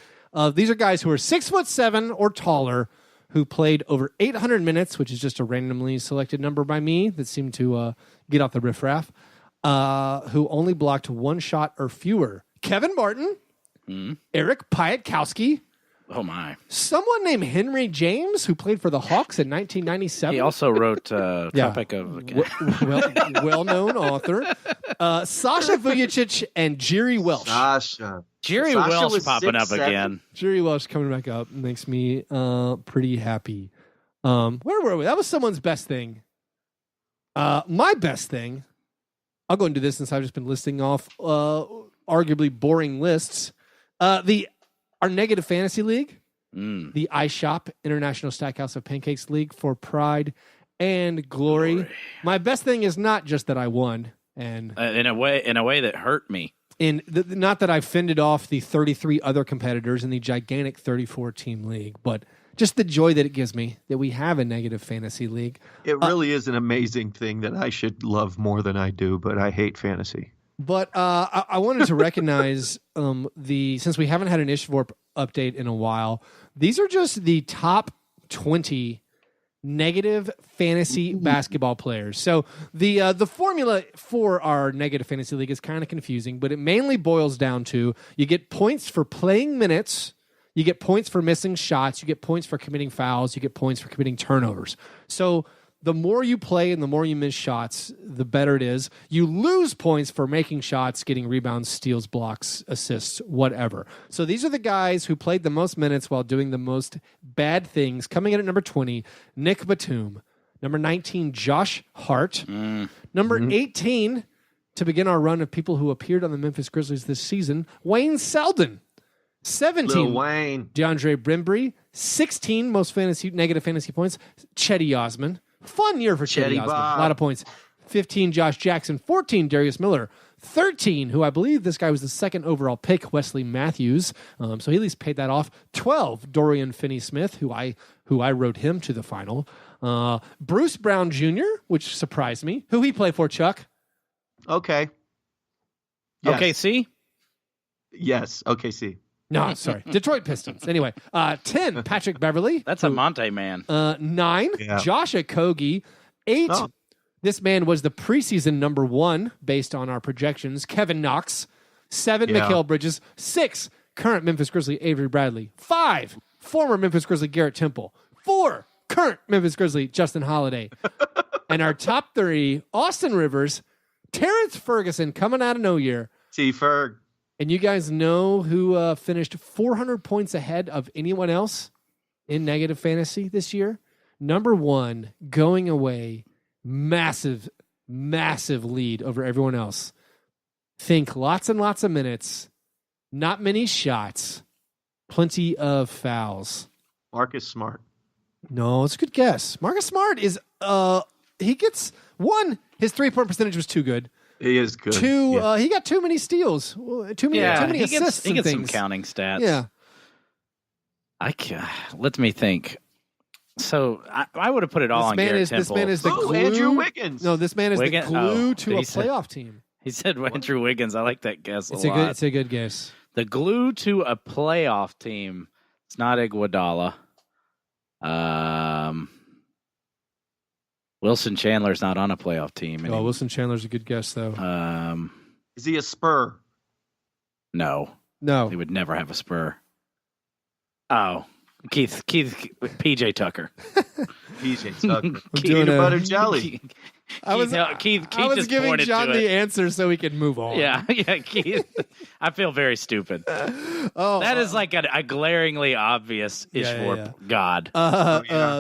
These are guys who are 6'7" or taller who played over 800 minutes, which is just a randomly selected number by me that seemed to get off the riffraff. who only blocked one shot or fewer. Kevin Martin, Eric Piatkowski. Oh, my. Someone named Henry James, who played for the Hawks in 1997. He also wrote Tropic of... well-known author. Sasha Vujicic and Jerry Welsh. Jerry Welsh popping up again. Jerry Welsh coming back up makes me pretty happy. Where were we? That was someone's best thing. My best thing, I'll go into this since I've just been listing off arguably boring lists. Our negative fantasy league, the iShop International Stackhouse of Pancakes League for pride and glory. My best thing is not just that I won, and in a way that hurt me. Not that I fended off the 33 other competitors in the gigantic 34-team league, but just the joy that it gives me that we have a negative fantasy league. It really is an amazing thing that I should love more than I do, but I hate fantasy. But I wanted to recognize since we haven't had an Ishvorp update in a while, these are just the top 20 negative fantasy basketball players. So the formula for our negative fantasy league is kind of confusing, but it mainly boils down to you get points for playing minutes, you get points for missing shots, you get points for committing fouls, you get points for committing turnovers. So the more you play and the more you miss shots, the better it is. You lose points for making shots, getting rebounds, steals, blocks, assists, whatever. So these are the guys who played the most minutes while doing the most bad things. Coming in at number 20, Nick Batum. Number 19, Josh Hart. Number 18, to begin our run of people who appeared on the Memphis Grizzlies this season, Wayne Selden. 17, Wayne. DeAndre Brimbury. 16, most negative fantasy points, Chetty Osman. Fun year for Chetty Osman. A lot of points. 15, Josh Jackson. 14, Darius Miller. 13, who I believe this guy was the second overall pick, Wesley Matthews. So he at least paid that off. 12, Dorian Finney-Smith, who I wrote him to the final. Bruce Brown Jr., which surprised me. Who he play for, Chuck? Okay. Yes. OKC? Yes, OKC. No, sorry. Detroit Pistons. Anyway, 10, Patrick Beverly. That's a Monte man. 9, Josh Okogie. 8, this man was the preseason number 1 based on our projections, Kevin Knox. 7, Mikal Bridges. 6, current Memphis Grizzly Avery Bradley. 5, former Memphis Grizzly Garrett Temple. 4, current Memphis Grizzly Justin Holiday. And our top 3, Austin Rivers, Terrence Ferguson coming out of nowhere. T-Ferg. And you guys know who finished 400 points ahead of anyone else in negative fantasy this year? Number 1, going away, massive, massive lead over everyone else. Think lots and lots of minutes, not many shots, plenty of fouls. Marcus Smart. No, it's a good guess. Marcus Smart is, he gets, 1, his 3-point percentage was too good. He is good. 2, he got too many steals, too many assists. He gets some counting stats. Yeah. Let me think. So I would have put it all on Garrett Temple. This man is the glue. Andrew Wiggins. No, this man is the glue to a playoff team. He said Andrew Wiggins. I like that guess a lot. It's a good guess. The glue to a playoff team. It's not Iguodala. Wilson Chandler's not on a playoff team anymore. Oh, Wilson Chandler's a good guess, though. Is he a Spur? No. He would never have a Spur. Oh, Keith, PJ Tucker. PJ Tucker. Peanut butter jelly. I was giving John the answer so we could move on. Yeah, Keith. I feel very stupid. That is like a glaringly obvious Ishvorp god.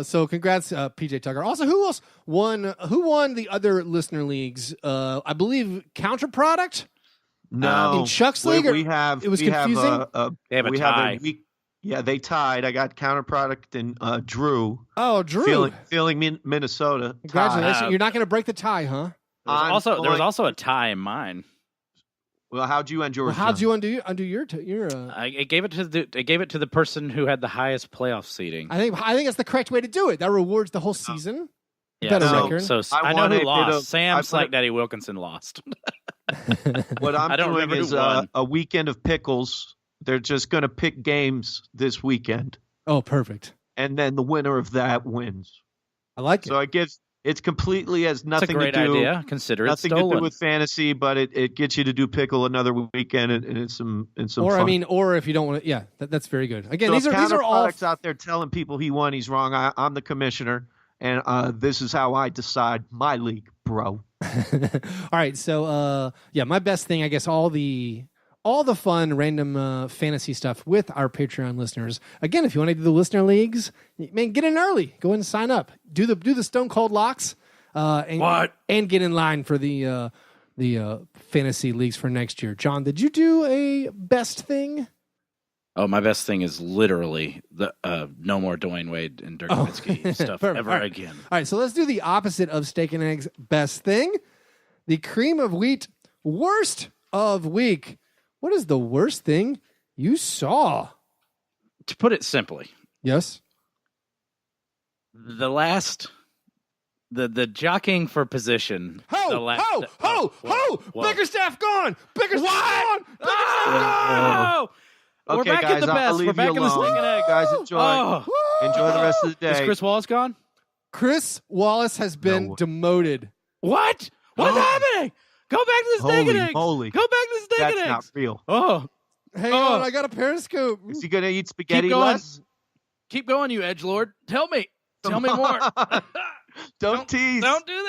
So congrats, PJ Tucker. Also, who else won? Who won the other listener leagues? I believe Counterproduct. No, in Chuck's league. It was confusing. They have a tie. Yeah, they tied. I got Counterproduct and Drew. Oh, Drew. Feeling Minnesota. Congratulations. You're not going to break the tie, huh? There was also a tie in mine. Well, how'd you end yours? Well, how'd you undo your I gave it to the person who had the highest playoff seeding. I think that's the correct way to do it. That rewards the whole season. Yeah, better record. So I know who lost. Sam Slack Daddy Wilkinson lost. What I'm doing is a weekend of pickles. They're just going to pick games this weekend. Oh, perfect. And then the winner of that wins. I like it. So it It's completely has nothing That's a great to do. idea. Consider it nothing stolen. to do with fantasy, but it gets you to do pickle another weekend and it's some or fun. I mean, or if you don't want to, yeah, that's very good. Again, so these are all out there telling people he won, he's wrong. I'm the commissioner, and this is how I decide my league, bro. All right, so my best thing, I guess, all the fun random fantasy stuff with our Patreon listeners. Again, if you want to do the listener leagues, man, get in early. Go in and sign up. Do the Stone Cold Locks. And get in line for the fantasy leagues for next year. John, did you do a best thing? Oh, my best thing is literally the no more Dwyane Wade and Dirk Nowitzki stuff ever again. All right, so let's do the opposite of steak and eggs best thing. The cream of wheat worst of week. What is the worst thing you saw? To put it simply, yes. The jockeying for position. Bickerstaff gone! Bickerstaff gone! Bickerstaff gone! Okay, We're back guys, at the best. We're back in the steak and egg. Guys, enjoy the rest of the day. Is Chris Wallace gone? Chris Wallace has been demoted. What? What's happening? Go back to the steak and eggs. Holy. Go back to the steak and eggs. That's not real. Oh. Hang on, I got a periscope. Is he going to eat spaghetti less? Keep going, you edgelord. Tell me more. Don't tease. Don't do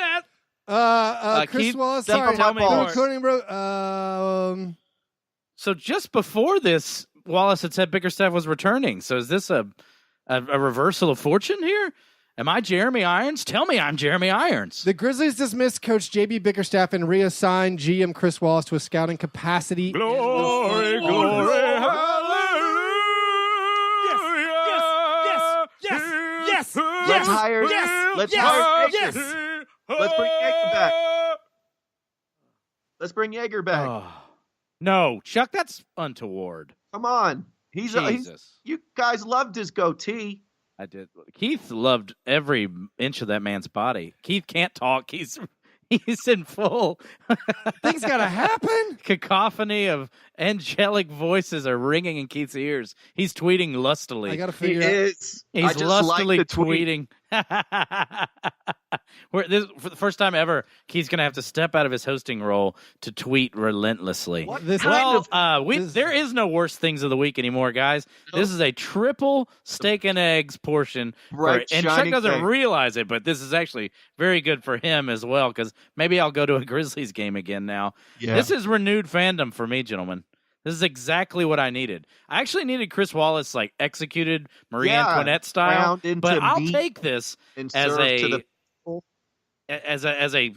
that. Chris Wallace, sorry. tell me more. Recording, bro. So just before this, Wallace had said Bickerstaff was returning. So is this a reversal of fortune here? Am I Jeremy Irons? Tell me I'm Jeremy Irons. The Grizzlies dismissed Coach JB Bickerstaff and reassigned GM Chris Wallace to a scouting capacity. Glory, glory, hallelujah. Yes. Let's hire Baker. Let's bring Yeager back. Let's bring Yeager back. Oh. No, Chuck, that's untoward. Come on. He's you guys loved his goatee. I did. Keith loved every inch of that man's body. Keith can't talk. He's in full. Things gotta happen. Cacophony of angelic voices are ringing in Keith's ears. He's tweeting lustily. I gotta figure out. He's lustily tweeting. For the first time ever, Keith's going to have to step out of his hosting role to tweet relentlessly. There is no worst things of the week anymore, guys. This is a triple steak and eggs portion. And Chuck doesn't realize it, but this is actually very good for him as well, because maybe I'll go to a Grizzlies game again now. Yeah. This is renewed fandom for me, gentlemen. This is exactly what I needed. I actually needed Chris Wallace executed Marie Antoinette style, but I'll take this as a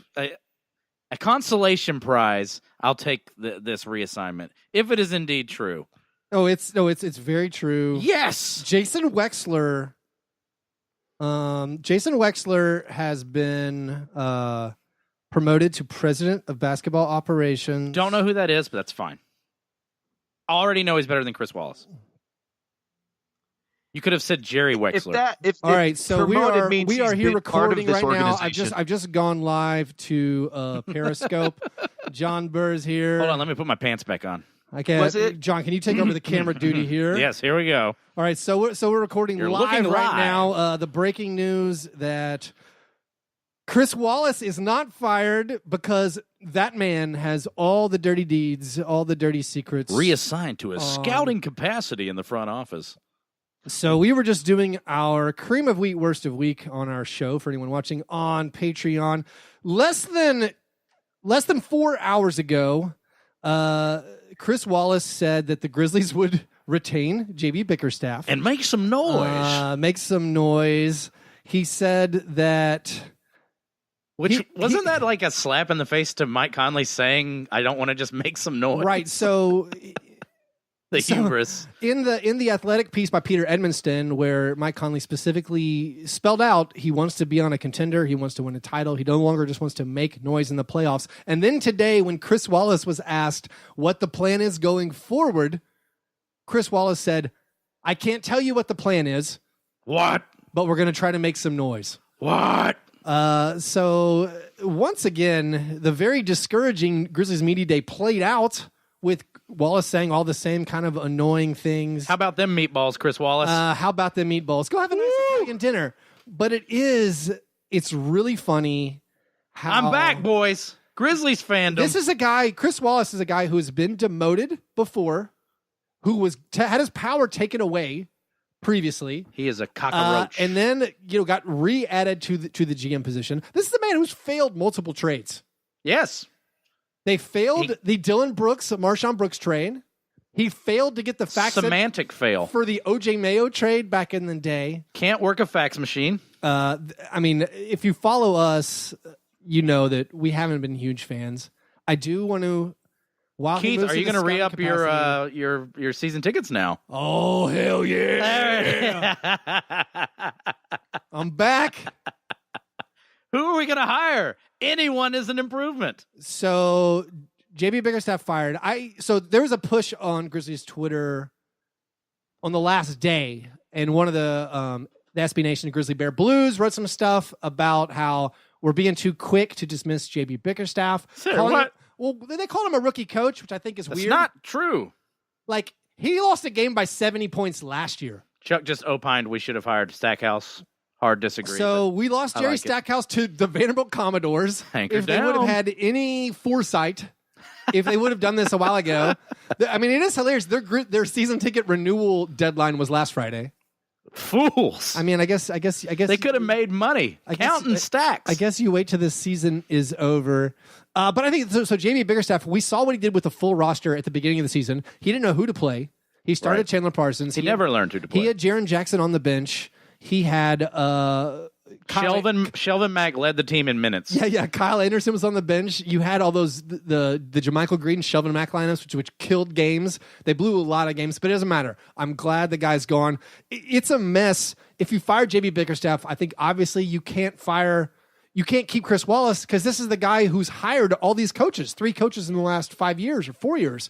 consolation prize. I'll take this reassignment if it is indeed true. It's very true. Yes, Jason Wexler. Jason Wexler has been promoted to president of basketball operations. Don't know who that is, but that's fine. I already know he's better than Chris Wallace. You could have said Jerry Wexler. All right, so we are here recording right now. I've just gone live to Periscope. John Burr's here. Hold on, let me put my pants back on. Okay, John, can you take over the camera duty here? Yes, here we go. All right, so we're recording live right now. The breaking news that Chris Wallace is not fired because that man has all the dirty deeds, all the dirty secrets. Reassigned to a scouting capacity in the front office. So we were just doing our cream of wheat worst of week on our show for anyone watching on Patreon. Less than 4 hours ago, Chris Wallace said that the Grizzlies would retain JB Bickerstaff. And make some noise. He said that... Wasn't that like a slap in the face to Mike Conley saying, I don't want to just make some noise? Right, so... hubris. In the Athletic piece by Peter Edmonston, where Mike Conley specifically spelled out he wants to be on a contender, he wants to win a title, he no longer just wants to make noise in the playoffs. And then today, when Chris Wallace was asked what the plan is going forward, Chris Wallace said, I can't tell you what the plan is. What? But we're going to try to make some noise. What? So once again, the very discouraging Grizzlies Media Day played out with Wallace saying all the same kind of annoying things. How about them meatballs, Chris Wallace? How about them meatballs? Go have a nice Italian dinner. But it is it's really funny how I'm back, boys. Grizzlies fandom. This is a guy, Chris Wallace is a guy who has been demoted before, who was had his power taken away previously. He is a cockroach. And then, got re-added to the GM position. This is the man who's failed multiple trades. Yes. They failed the Dylan Brooks, Marshawn Brooks trade. He failed to get the fax semantic fail for the OJ Mayo trade back in the day. Can't work a fax machine. If you follow us, you know that we haven't been huge fans. I do want to. Keith, are you going to re-up your season tickets now? Oh, hell yeah! I'm back. Who are we going to hire? Anyone is an improvement. So, JB Bickerstaff fired. So there was a push on Grizzlies Twitter on the last day, and one of the SB Nation Grizzly Bear Blues wrote some stuff about how we're being too quick to dismiss JB Bickerstaff. What? Well, they called him a rookie coach, which I think is weird. That's not true. Like, he lost a game by 70 points last year. Chuck just opined we should have hired Stackhouse. Hard disagree. So we lost Jerry Stackhouse to the Vanderbilt Commodores. Anchor if down. They would have had any foresight, if they would have done this a while ago. I mean, it is hilarious. Their season ticket renewal deadline was last Friday. Fools. I mean, I guess they could have made money counting stacks. I guess you wait till this season is over. But I think so. JB Bickerstaff, we saw what he did with the full roster at the beginning of the season. He didn't know who to play. He started Chandler Parsons. He never learned who to play. He had Jaren Jackson on the bench. He had Shelvin Mack led the team in minutes. Yeah. Kyle Anderson was on the bench. You had all those the JaMychal Green, Shelvin Mack lineups, which killed games. They blew a lot of games, but it doesn't matter. I'm glad the guy's gone. It's a mess. If you fire JB Bickerstaff, I think obviously you can't keep Chris Wallace, because this is the guy who's hired all these coaches, 3 coaches in the last 5 years or 4 years.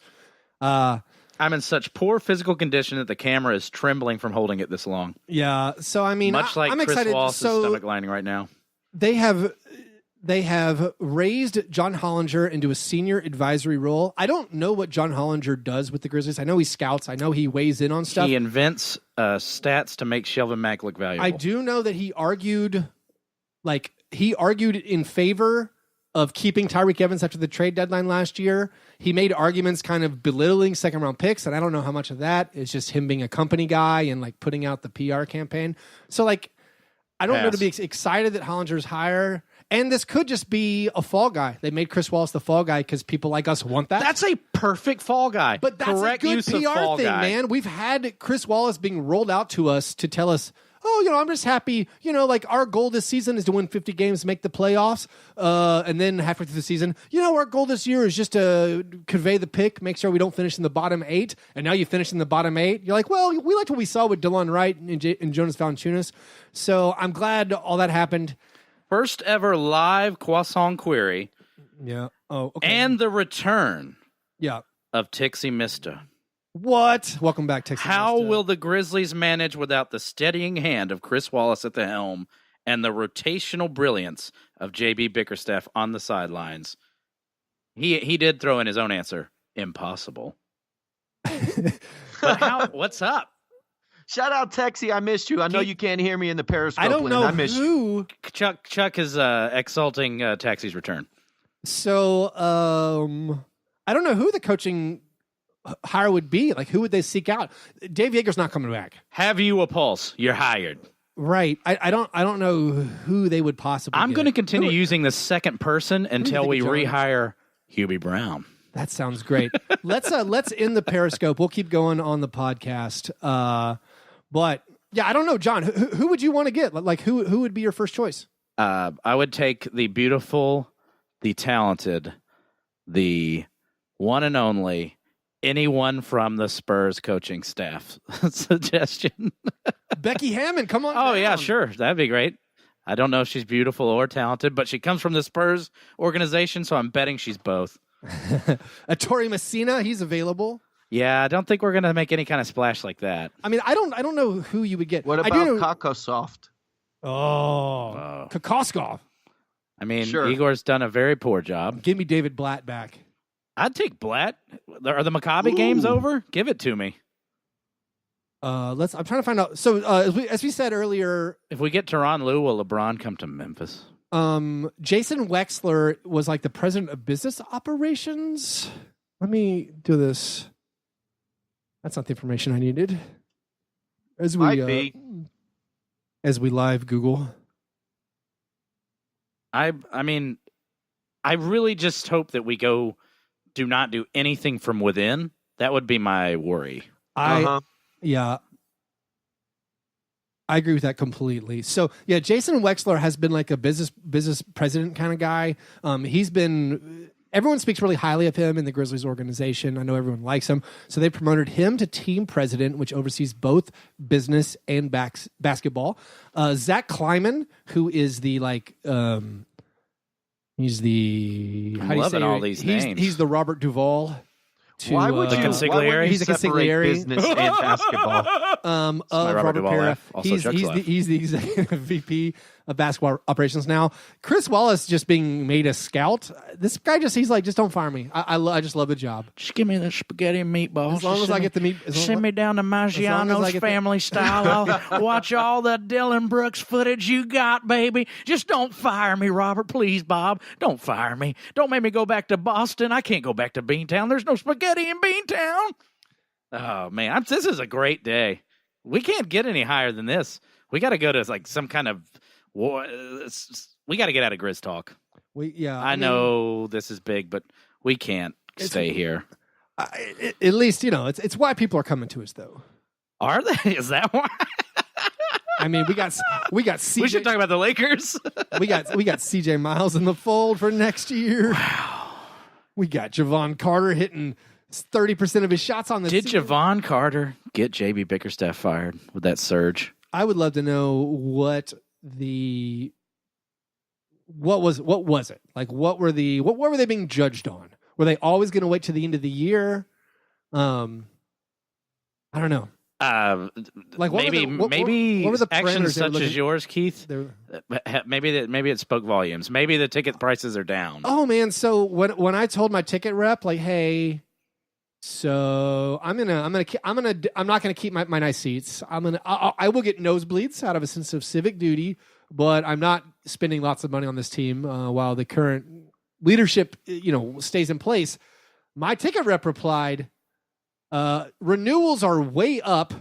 I'm in such poor physical condition that the camera is trembling from holding it this long. Yeah, so I mean, much like I'm Chris excited. Wallace's So stomach lining right now. They have raised John Hollinger into a senior advisory role. I don't know what John Hollinger does with the Grizzlies. I know he scouts. I know he weighs in on stuff. He invents stats to make Shelvin Mack look valuable. I do know that he argued in favor of keeping Tyreek Evans after the trade deadline last year. He made arguments kind of belittling second-round picks, and I don't know how much of that is just him being a company guy and like putting out the PR campaign. So like, I don't know to be excited that Hollinger's higher. And this could just be a fall guy. They made Chris Wallace the fall guy because people like us want that. That's a perfect fall guy. But that's correct a good use PR of fall thing, guy. man. We've had Chris Wallace being rolled out to us to tell us, I'm just happy. Like our goal this season is to win 50 games, make the playoffs. And then halfway through the season, our goal this year is just to convey the pick, make sure we don't finish in the bottom 8. And now you finish in the bottom 8. You're like, well, we liked what we saw with DeLon Wright and Jonas Valanciunas. So I'm glad all that happened. First ever live croissant query. Yeah. Oh, okay. And the return of Tixie Mista. What? Welcome back, Texas. How will the Grizzlies manage without the steadying hand of Chris Wallace at the helm and the rotational brilliance of JB Bickerstaff on the sidelines? He did throw in his own answer. Impossible. But what's up? Shout out Texie, I missed you. I know you can't hear me in the Periscope. I don't know I miss you. Chuck is exalting Taxi's return. So I don't know who the coaching hire would be. Like, who would they seek out? Dave Yeager's not coming back. Have you a pulse? You're hired. Right. I don't know who they would possibly. I'm going to continue using the second person until we rehire Hubie Brown. That sounds great. Let's end the Periscope. We'll keep going on the podcast. But yeah, I don't know, John. Who would you want to get? Like, who would be your first choice? I would take the beautiful, the talented, the one and only. Anyone from the Spurs coaching staff suggestion. Becky Hammond, come on. Oh, down. yeah, sure. That'd be great. I don't know if she's beautiful or talented, but she comes from the Spurs organization, so I'm betting she's both. Tori Messina, he's available. Yeah, I don't think we're going to make any kind of splash like that. I mean, I don't know who you would get. What about Kakosoft? Kokoskov. I mean, Igor's done a very poor job. Give me David Blatt back. I'd take Blatt. Are the Maccabi games over? Give it to me. I'm trying to find out. So as we said earlier, if we get Tyronn Lue, will LeBron come to Memphis? Jason Wexler was like the president of business operations. Let me do this. That's not the information I needed. As we live Google. I mean, I really just hope that we do not do anything from within. That would be my worry. Yeah. I agree with that completely. So yeah, Jason Wexler has been like a business president kind of guy. Everyone speaks really highly of him in the Grizzlies organization. I know everyone likes him. So they promoted him to team president, which oversees both business and basketball. Zach Kleiman, who is the he's the I'm loving all these names. He's the Robert Duvall. Why would you he's a consigliere. Business and basketball. Robert Duvall. He's the executive VP of basketball operations now. Chris Wallace just being made a scout. This guy just don't fire me. I just love the job. Just give me the spaghetti and meatballs. As long as I get the meat. Send me down to Maggiano's family style. I'll watch all the Dylan Brooks footage you got, baby. Just don't fire me, Robert. Please, Bob. Don't fire me. Don't make me go back to Boston. I can't go back to Beantown. There's no spaghetti in Beantown. Oh, man. This is a great day. We can't get any higher than this. We got to go to like some kind of war. We got to get out of Grizz Talk. I know this is big, but we can't stay here. At least, it's why people are coming to us, though. Are they? Is that why? I mean, we got CJ. We should talk about the Lakers. we got CJ Miles in the fold for next year. Wow. We got Javon Carter hitting 30% of his shots on the Did Javon Carter get JB Bickerstaff fired with that surge? I would love to know what was it? Like what were they being judged on? Were they always going to wait to the end of the year? I don't know. Like maybe what were the actions such as yours, Keith? Maybe it spoke volumes. Maybe the ticket prices are down. Oh man! So when I told my ticket rep, like, hey, so I'm not gonna keep my nice seats. I will get nosebleeds out of a sense of civic duty, but I'm not spending lots of money on this team while the current leadership, stays in place. My ticket rep replied, renewals are way up.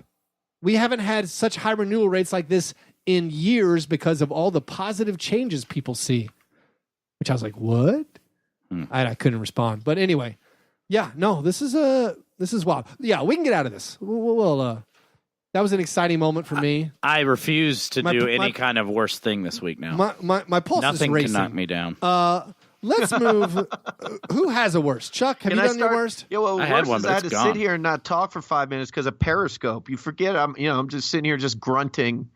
We haven't had such high renewal rates like this in years because of all the positive changes people see. Which I was like, what? I couldn't respond. But anyway, yeah, no, this is wild. Yeah, we can get out of this. We'll that was an exciting moment for me. I refuse to do any kind of worse thing this week now. My pulse is racing. Nothing can knock me down. Let's move. Who has a worst? Chuck, have you done your worst? Yeah, well, I had one, but I had to sit here and not talk for 5 minutes because of Periscope. You forget I'm just sitting here just grunting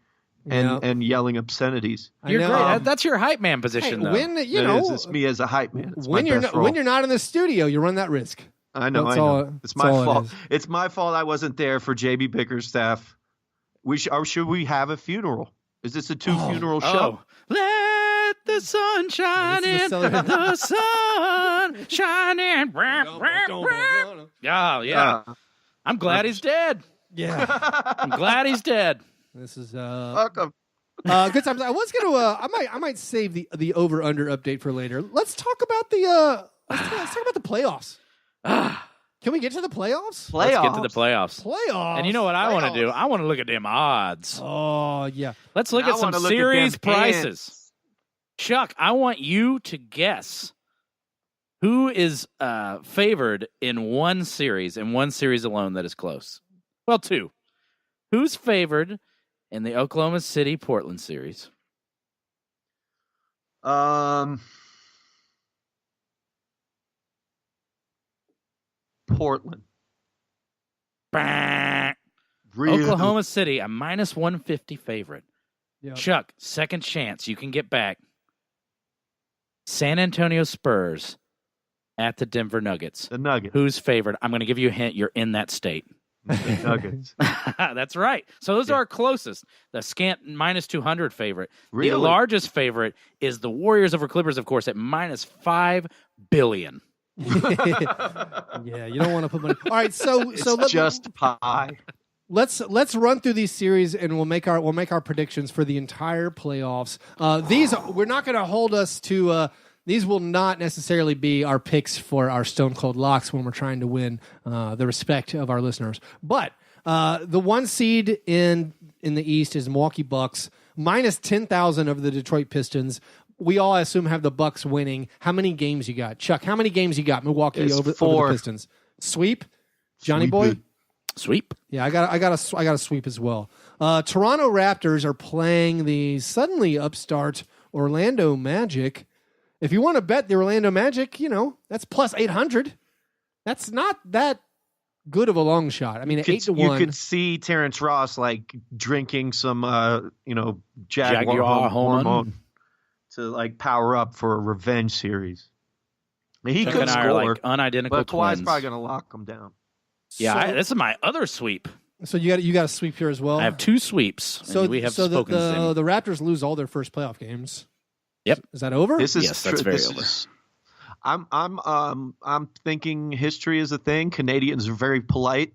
and yelling obscenities. You're great. That's your hype man position, though. It's me as a hype man. It's when you're not in the studio, you run that risk. I know. It's my fault. It's my fault I wasn't there for JB Bickerstaff. Should we have a funeral? Is this a funeral show? Let the sun shine in. The sun shine in. Yeah. I'm glad he's dead. Yeah. I'm glad he's dead. This is welcome. Good times. I was gonna. I might save the over under update for later. Let's talk about the playoffs. Can we get to the playoffs? Let's get to the playoffs. And you know what I want to do? I want to look at them odds. Oh yeah. Let's look at some series prices. Chuck, I want you to guess who is favored in one series alone that is close. Well, two. Who's favored in the Oklahoma City Portland series? Portland. Really? Oklahoma City, a minus 150 favorite. Yep. Chuck, second chance. You can get back. San Antonio Spurs at the Denver Nuggets. The Nuggets. Who's favored? I'm going to give you a hint. You're in that state. The Nuggets. That's right. So those are our closest. The scant minus 200 favorite. Really? The largest favorite is the Warriors over Clippers, of course, at minus $5 billion. Yeah, you don't want to put money. All right, so it's just pie. let's run through these series and we'll make our predictions for the entire playoffs. We're not going to hold us to. These will not necessarily be our picks for our Stone Cold Locks when we're trying to win the respect of our listeners. But the 1 seed in the East is Milwaukee Bucks, minus 10,000 over the Detroit Pistons. We all, I assume, have the Bucks winning. How many games you got? Chuck, how many games you got? Milwaukee over the Pistons. Sweep? Johnny Boy? Sweep. Yeah, I got a sweep as well. Toronto Raptors are playing the suddenly upstart Orlando Magic. If you want to bet the Orlando Magic, that's plus 800. That's not that good of a long shot. I mean, 8-1. You could see Terrence Ross like drinking some, Jaguar hormone to power up for a revenge series. He could score, are unidentical but Kawhi's twins. probably going to lock him down. Yeah, this is my other sweep. So you got a sweep here as well. I have 2 sweeps. So we have the spoken. The Raptors lose all their first playoff games. Yep. Is that over? Yes, that's very over. I'm thinking history is a thing. Canadians are very polite.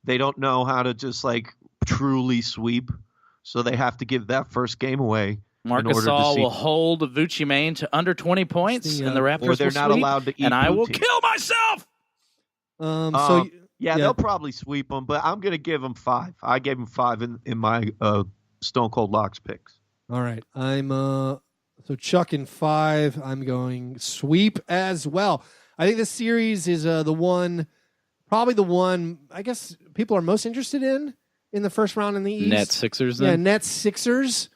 They don't know how to just truly sweep, so they have to give that first game away. Marc Gasol will hold Vucci Maine to under 20 points, and the Raptors or they're will not sweep, allowed to eat. and I will kill myself. They'll probably sweep them, but I'm going to give them 5. I gave them 5 in my Stone Cold Locks picks. All right, I'm so Chuck in 5. I'm going sweep as well. I think this series is probably the one I guess people are most interested in the first round in the East. Nets Sixers. Yeah, Nets Sixers.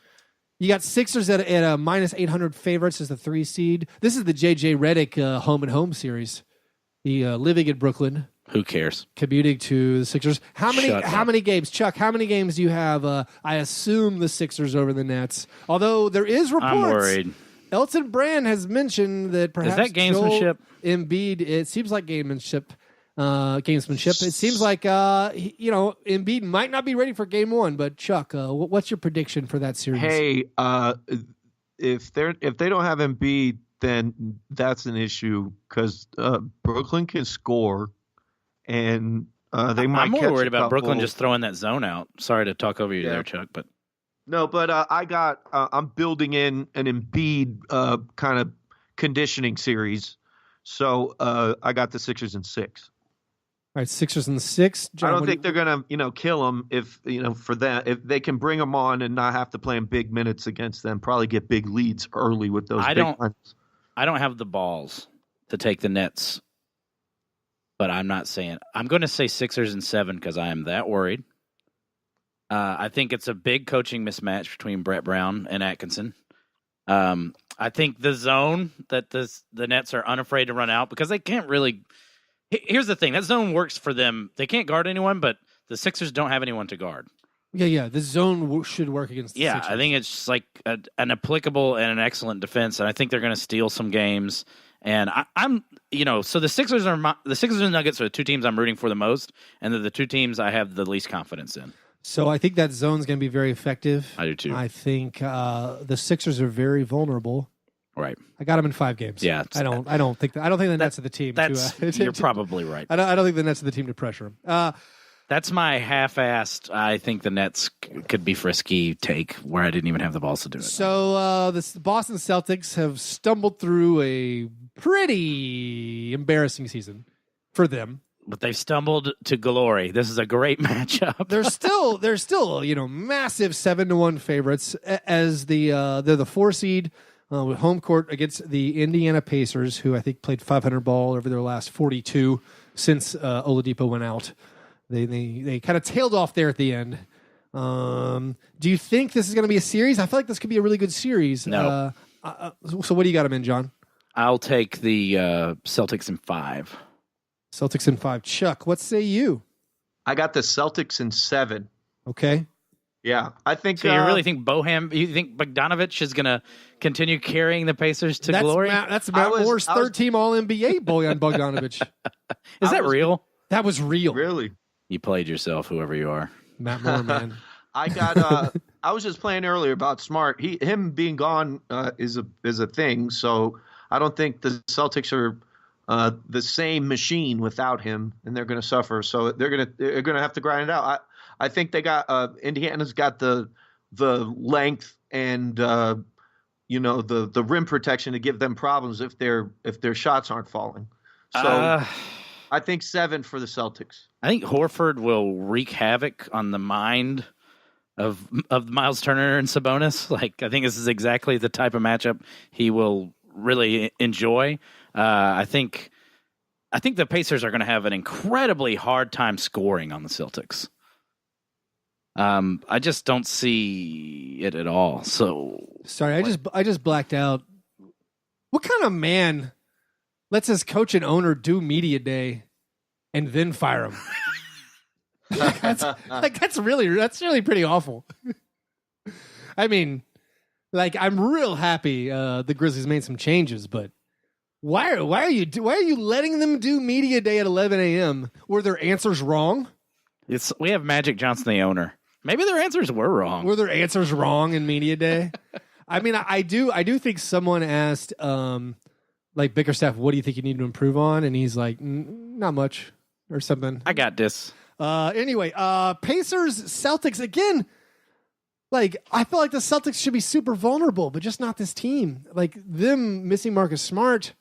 You got Sixers at a minus 800 favorites as the 3 seed. This is the JJ Redick home and home series. He living in Brooklyn. Who cares? Commuting to the Sixers. How many games, Chuck? How many games do you have? I assume the Sixers over the Nets. Although there is reports. I'm worried. Elton Brand has mentioned that perhaps is that gamesmanship? Embiid. It seems like gamesmanship. It seems like Embiid might not be ready for game 1. But Chuck, what's your prediction for that series? Hey, if they don't have Embiid, then that's an issue because Brooklyn can score, and they might. I'm more worried about Brooklyn just throwing that zone out. Sorry to talk over you there, Chuck, but no. But I'm building in an Embiid kind of conditioning series, so I got the Sixers in 6. All right, Sixers in 6. John, I don't think they're gonna, kill them if for them if they can bring them on and not have to play them big minutes against them. Probably get big leads early with those. I don't have the balls to take the Nets, but I'm not saying I'm going to say Sixers in 7 because I am that worried. I think it's a big coaching mismatch between Brett Brown and Atkinson. I think the zone that the Nets are unafraid to run out because they can't really. Here's the thing. That zone works for them. They can't guard anyone, but the Sixers don't have anyone to guard. Yeah. The zone should work against the Sixers. I think it's like an applicable and an excellent defense, and I think they're going to steal some games. And so the Sixers and Nuggets are the 2 teams I'm rooting for the most, and they're the 2 teams I have the least confidence in. So I think that zone's going to be very effective. I do too. I think the Sixers are very vulnerable. Right. I got them in 5 games. Yeah. I don't think the Nets are the team. You're probably right. I don't think the Nets are the team to pressure them. That's my half-assed. I think the Nets could be frisky take where I didn't even have the balls to do it. So the Boston Celtics have stumbled through a pretty embarrassing season for them. But they've stumbled to glory. This is a great matchup. They're still massive 7-1 favorites as they're the 4 seed. With home court against the Indiana Pacers, who I think played 500 ball over their last 42 since Oladipo went out. They kind of tailed off there at the end. Do you think this is going to be a series? I feel like this could be a really good series. No. So what do you got them in, John? I'll take the Celtics in 5. Celtics in 5. Chuck, what say you? I got the Celtics in 7. Okay. Yeah, I think. So you really think you think Bogdanovich is going to continue carrying the Pacers to glory? That's Matt Moore's third-team All-NBA Bojan Bogdanovic. Is that real? That was real. Really? You played yourself, whoever you are. Matt Moore, man. I got. I was just playing earlier about Smart. Him being gone is a thing. So I don't think the Celtics are the same machine without him, and they're going to suffer. So they're going to have to grind it out. I think they got Indiana's got the length and the rim protection to give them problems if their shots aren't falling. So I think 7 for the Celtics. I think Horford will wreak havoc on the mind of Miles Turner and Sabonis. Like, I think this is exactly the type of matchup he will really enjoy. I think the Pacers are going to have an incredibly hard time scoring on the Celtics. I just don't see it at all. So sorry, I just blacked out. What kind of man lets his coach and owner do media day and then fire him? That's really pretty awful. I mean, like, I'm real happy the Grizzlies made some changes, but why are you letting them do media day at 11 a.m.? Were their answers wrong? We have Magic Johnson, the owner. Maybe their answers were wrong. Were their answers wrong in media day? I mean, I do think someone asked, like, Bickerstaff, what do you think you need to improve on? And he's like, not much or something. I got this. Anyway, Pacers, Celtics, again, like, I feel like the Celtics should be super vulnerable, but just not this team. Like, them missing Marcus Smart,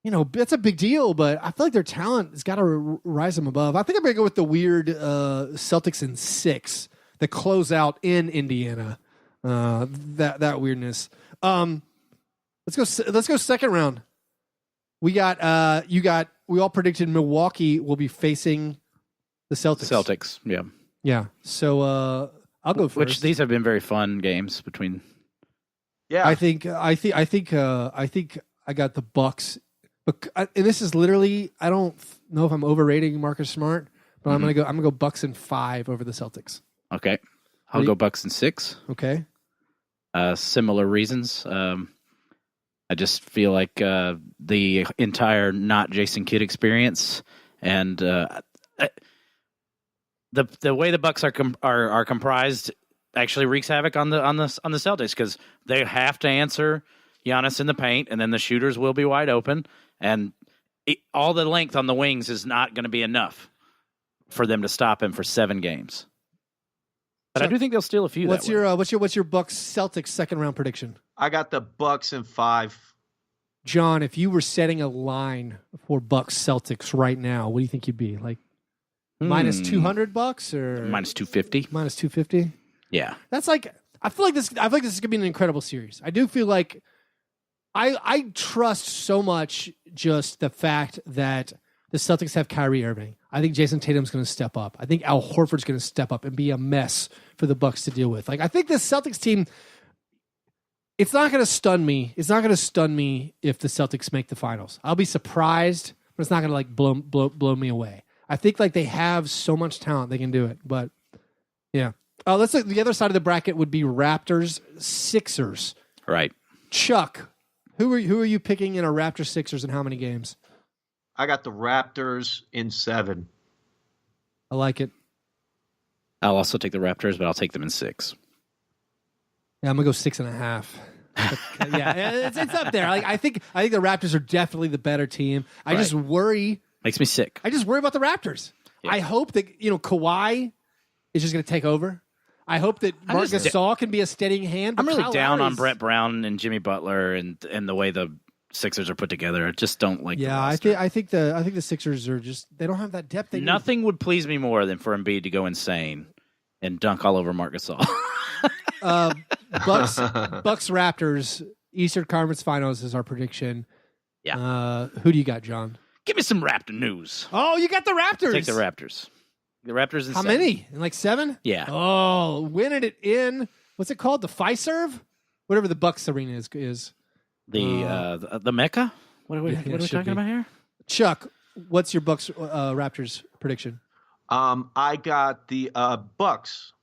that's a big deal, but I feel like their talent has got to rise them above. I think I'm going to go with the weird Celtics in 6 that close out in Indiana. That weirdness. Let's go second round. We all predicted Milwaukee will be facing the Celtics. Celtics, yeah. Yeah. So I'll go first. Which these have been very fun games between. Yeah. I think I got the Bucks. And this is literally, I don't know if I'm overrating Marcus Smart, but I'm gonna go Bucks in 5 over the Celtics. Okay. I'll go Bucks in 6. Okay. Similar reasons. I just feel like the entire not Jason Kidd experience and the way the Bucks are comprised actually wreaks havoc on the Celtics, because they have to answer Giannis in the paint, and then the shooters will be wide open, and all the length on the wings is not going to be enough for them to stop him for 7 games. But I do think they'll steal a few. What's your Bucks Celtics second round prediction? I got the Bucks in 5. John, if you were setting a line for Bucks Celtics right now, what do you think you'd be? Like minus $200 or minus 250? Minus 250? Yeah. That's like, I feel like this is going to be an incredible series. I do feel like I trust so much just the fact that the Celtics have Kyrie Irving. I think Jason Tatum's going to step up. I think Al Horford's going to step up and be a mess for the Bucks to deal with. Like, I think this Celtics team, it's not going to stun me. It's not going to stun me if the Celtics make the finals. I'll be surprised, but it's not going to like blow me away. I think like they have so much talent they can do it. But yeah, let's look. The other side of the bracket would be Raptors Sixers. Right. Chuck, who are you picking in a Raptors Sixers and how many games? I got the Raptors in 7. I like it. I'll also take the Raptors, but I'll take them in 6. Yeah, I'm gonna go 6.5. Yeah, it's up there. Like, I think the Raptors are definitely the better team. I just worry. Makes me sick. I just worry about the Raptors. Yeah. I hope that Kawhi is just gonna take over. I hope that Marc Gasol can be a steadying hand. I'm really down on Brett Brown and Jimmy Butler and the way the Sixers are put together. I just don't like. Yeah, I think the Sixers are just, they don't have that depth. Nothing would please me more than for Embiid to go insane and dunk all over Marc Gasol. Bucks Raptors Eastern Conference Finals is our prediction. Yeah. Who do you got, John? Give me some Raptor news. Oh, you got the Raptors. Take the Raptors. The Raptors in How 7. many? In like 7? Yeah. Oh, winning it in, what's it called? The Fiserv? Whatever the Bucks arena is. The Mecca? What are we talking about here? Chuck, what's your Bucks Raptors prediction? I got the Bucks,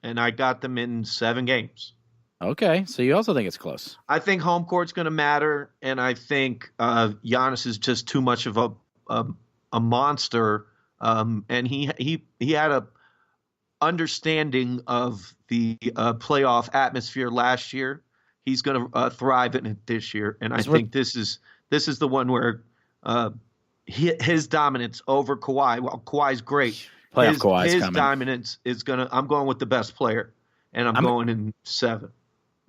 and I got them in 7 games. Okay, so you also think it's close. I think home court's going to matter, and I think Giannis is just too much of a monster, and he had a understanding of the playoff atmosphere last year. He's going to thrive in it this year, and I think this is the one where his dominance over Kawhi. Well, Kawhi's great. Kawhi's his coming. dominance is gonna. I'm going with the best player, and I'm going in 7.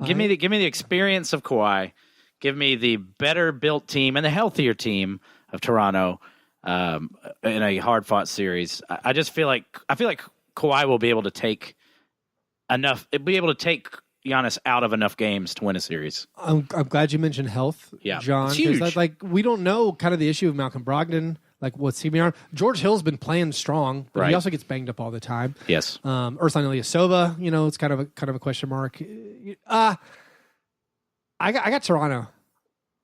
Give me the experience of Kawhi. Give me the better built team and the healthier team of Toronto in a hard fought series. I just feel like Kawhi will be able to take Giannis out of enough games to win a series. I'm glad you mentioned health, John. It's huge. Like we don't know kind of the issue of Malcolm Brogdon. Like what's he been? George Hill's been playing strong, but he also gets banged up all the time. Yes. Ursan Ilyasova, it's kind of a question mark. I got Toronto.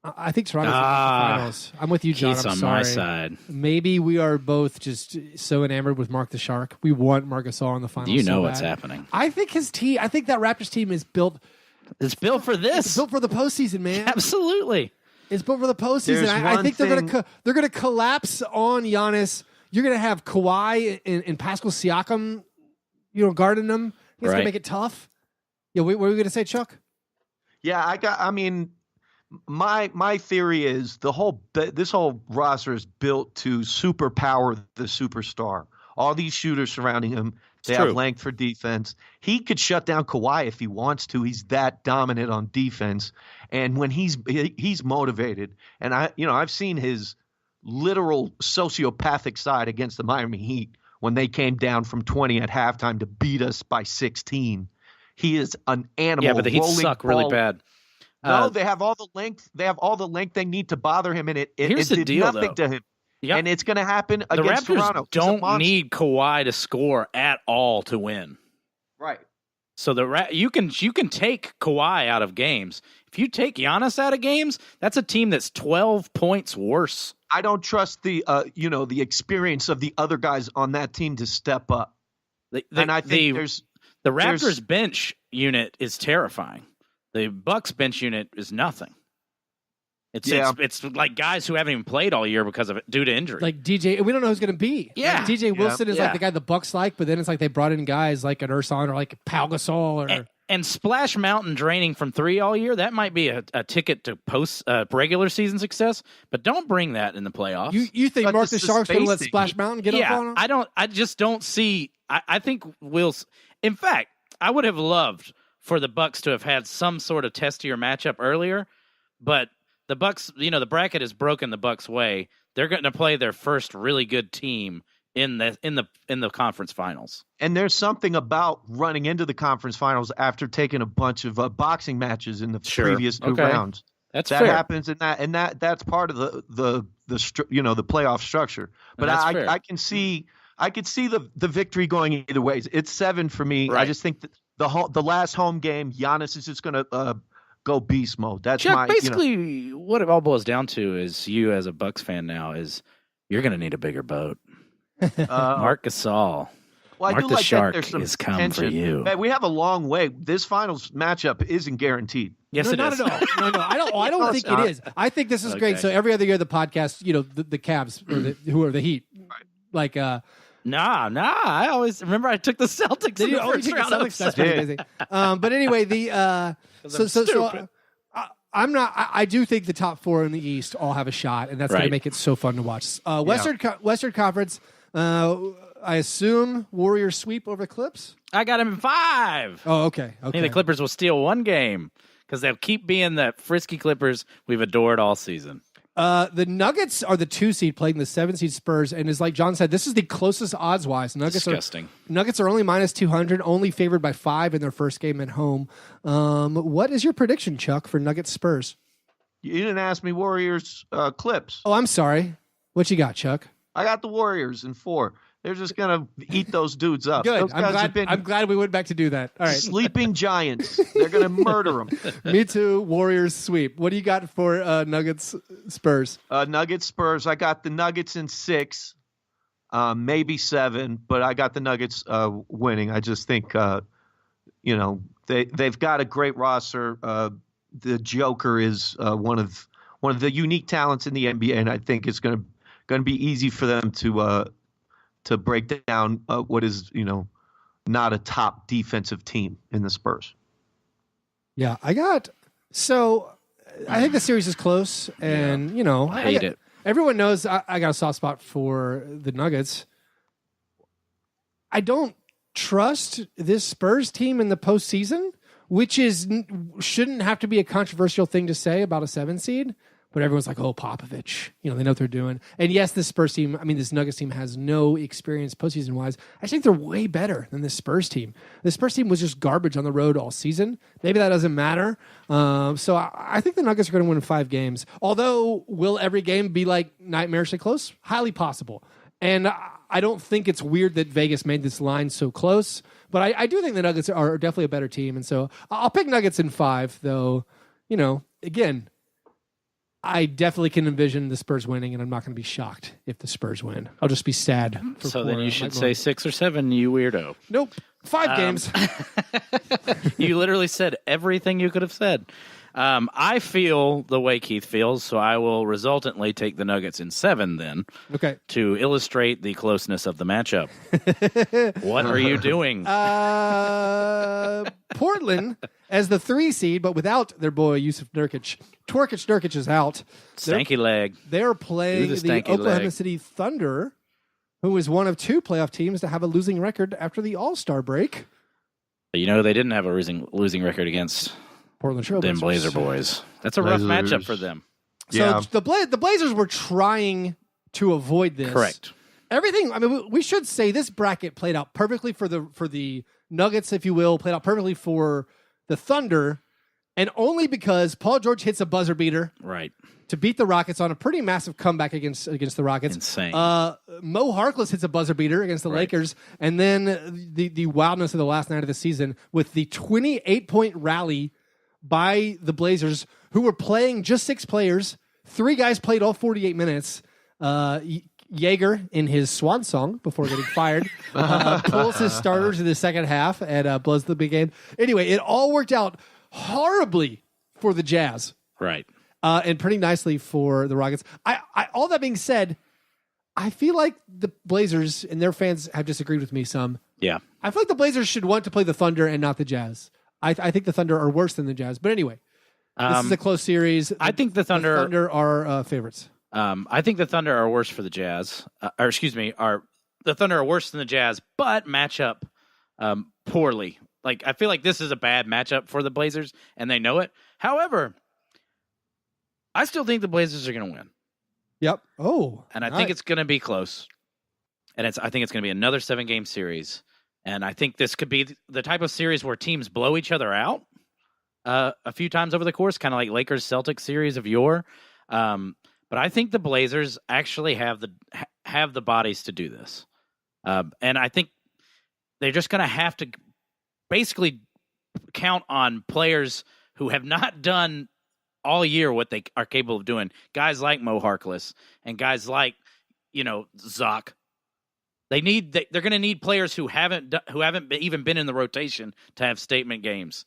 I think Toronto's in the finals. I'm with you, John. He's I'm on sorry. my side. Maybe we are both just so enamored with Mark the Shark. We want Marc Gasol in the finals. You know what's happening. I think his team. I think that Raptors team is built. It's built for this. It's built for the postseason, man. Absolutely. It's built for the postseason. I think they're gonna collapse on Giannis. You're gonna have Kawhi and Pascal Siakam, guarding them. He's gonna make it tough. Yeah, what were we gonna say, Chuck? Yeah, my theory is this whole roster is built to superpower the superstar. All these shooters surrounding him, they have length for defense. He could shut down Kawhi if he wants to. He's that dominant on defense. And when he's motivated, and I've seen his literal sociopathic side against the Miami Heat when they came down from 20 at halftime to beat us by 16. He is an animal. Yeah, but the Heat suck really bad. No, they have all the length. They have all the length they need to bother him, and it did deal, nothing though. to him. Yep. And it's going to happen The against Raptors Toronto. don't need Kawhi to score at all to win. Right. So you can take Kawhi out of games. If you take Giannis out of games, that's a team that's 12 points worse. I don't trust the experience of the other guys on that team to step up. And I think the Raptors bench unit is terrifying. The Bucks bench unit is nothing. It's like guys who haven't even played all year due to injury. Like DJ, we don't know who's going to be. Yeah, like DJ Wilson is like the guy the Bucks like, but then it's like they brought in guys like an Ursan or like Pau Gasol and Splash Mountain draining from 3 all year. That might be a ticket to post regular season success, but don't bring that in the playoffs. You think Mark the Shark's going to let Splash Mountain get up on him? I just don't see. I think in fact, I would have loved for the Bucks to have had some sort of testier matchup earlier, but the Bucks, the bracket is broken the Bucks' way. They're going to play their first really good team in the conference finals. And there's something about running into the conference finals after taking a bunch of boxing matches in the previous 2 rounds. That fair. Happens in that's part of the playoff structure. But I could see the victory going either ways. It's 7 for me. Right. I just think that the last home game, Giannis is just going to go beast mode. That's Chuck, basically what it all boils down to is you as a Bucks fan now is you're going to need a bigger boat. Marc Gasol. Well, Mark the Shark is coming for you. Man, we have a long way. This finals matchup isn't guaranteed. Yes, it is. Not at all. No, I don't think it is. I think this is great. So every other year, the podcast, the Cavs who are the Heat, like. Nah. I always remember I took the Celtics in the first round. That's pretty busy. But anyway, I'm not. I do think the top 4 in the East all have a shot, and that's going to make it so fun to watch. Western Conference. I assume Warriors sweep over Clips. I got them in 5. Oh, okay. I think the Clippers will steal 1 game because they'll keep being the frisky Clippers we've adored all season. The Nuggets are the 2 seed playing the 7 seed Spurs, and as like John said, this is the closest odds wise. Nuggets are only minus 200, only favored by 5 in their first game at home. What is your prediction, Chuck, for Nuggets Spurs? You didn't ask me Warriors Clips. Oh, I'm sorry. What you got, Chuck? I got the Warriors in 4. They're just gonna eat those dudes up. Good. I'm glad we went back to do that. All right. Sleeping giants. They're gonna murder them. Me too. Warriors sweep. What do you got for Nuggets Spurs? Nuggets Spurs. I got the Nuggets in 6, maybe 7, but I got the Nuggets winning. I just think they've got a great roster. The Joker is one of the unique talents in the NBA, and I think it's gonna be easy for them to break down what is, not a top defensive team in the Spurs. Yeah, I think the series is close, and, I hate it. Everyone knows I got a soft spot for the Nuggets. I don't trust this Spurs team in the postseason, which shouldn't have to be a controversial thing to say about a 7 seed. But everyone's like, oh, Popovich. They know what they're doing. And yes, this Nuggets team has no experience postseason-wise. I think they're way better than this Spurs team. The Spurs team was just garbage on the road all season. Maybe that doesn't matter. So I think the Nuggets are going to win 5 games. Although, will every game be like nightmarishly close? Highly possible. And I don't think it's weird that Vegas made this line so close. But I do think the Nuggets are definitely a better team. And so I'll pick Nuggets in 5, though, again, I definitely can envision the Spurs winning, and I'm not going to be shocked if the Spurs win. I'll just be sad. So then you should say 6 or 7, you weirdo. Nope. 5 games. You literally said everything you could have said. I feel the way Keith feels, so I will resultantly take the Nuggets in 7 then. Okay. To illustrate the closeness of the matchup. What are you doing? Portland as the 3 seed, but without their boy Yusuf Nurkic. Nurkic is out. Stanky leg. They're playing the Oklahoma City Thunder, who is one of 2 playoff teams to have a losing record after the All-Star break. They didn't have a losing record against Portland Trail them Blazer boys. That's a rough matchup for them. So the Blazers were trying to avoid this. Correct. Everything. We should say this bracket played out perfectly for the Nuggets, if you will, played out perfectly for the Thunder, and only because Paul George hits a buzzer beater, right, to beat the Rockets on a pretty massive comeback against the Rockets. Insane. Mo Harkless hits a buzzer beater against the Lakers, and then the wildness of the last night of the season with the 28-point rally by the Blazers, who were playing just 6 players. 3 guys played all 48 minutes. Jaeger, in his swan song before getting fired, pulls his starters in the second half and blows the big game. Anyway, it all worked out horribly for the Jazz. Right. And pretty nicely for the Rockets. All that being said, I feel like the Blazers and their fans have disagreed with me some. Yeah. I feel like the Blazers should want to play the Thunder and not the Jazz. I think the Thunder are worse than the Jazz. But anyway, this is a close series. I think the Thunder are favorites. I think the Thunder are worse for the Jazz. The Thunder are worse than the Jazz, but match up poorly. I feel like this is a bad matchup for the Blazers, and they know it. However, I still think the Blazers are going to win. Yep. Oh. And I think it's going to be close. And I think it's going to be another 7-game series. And I think this could be the type of series where teams blow each other out a few times over the course, kind of like Lakers-Celtics series of yore. But I think the Blazers actually have the bodies to do this. And I think they're just going to have to basically count on players who have not done all year what they are capable of doing. Guys like Mo Harkless and guys like, Zoc. They're going to need players who haven't even been in the rotation to have statement games.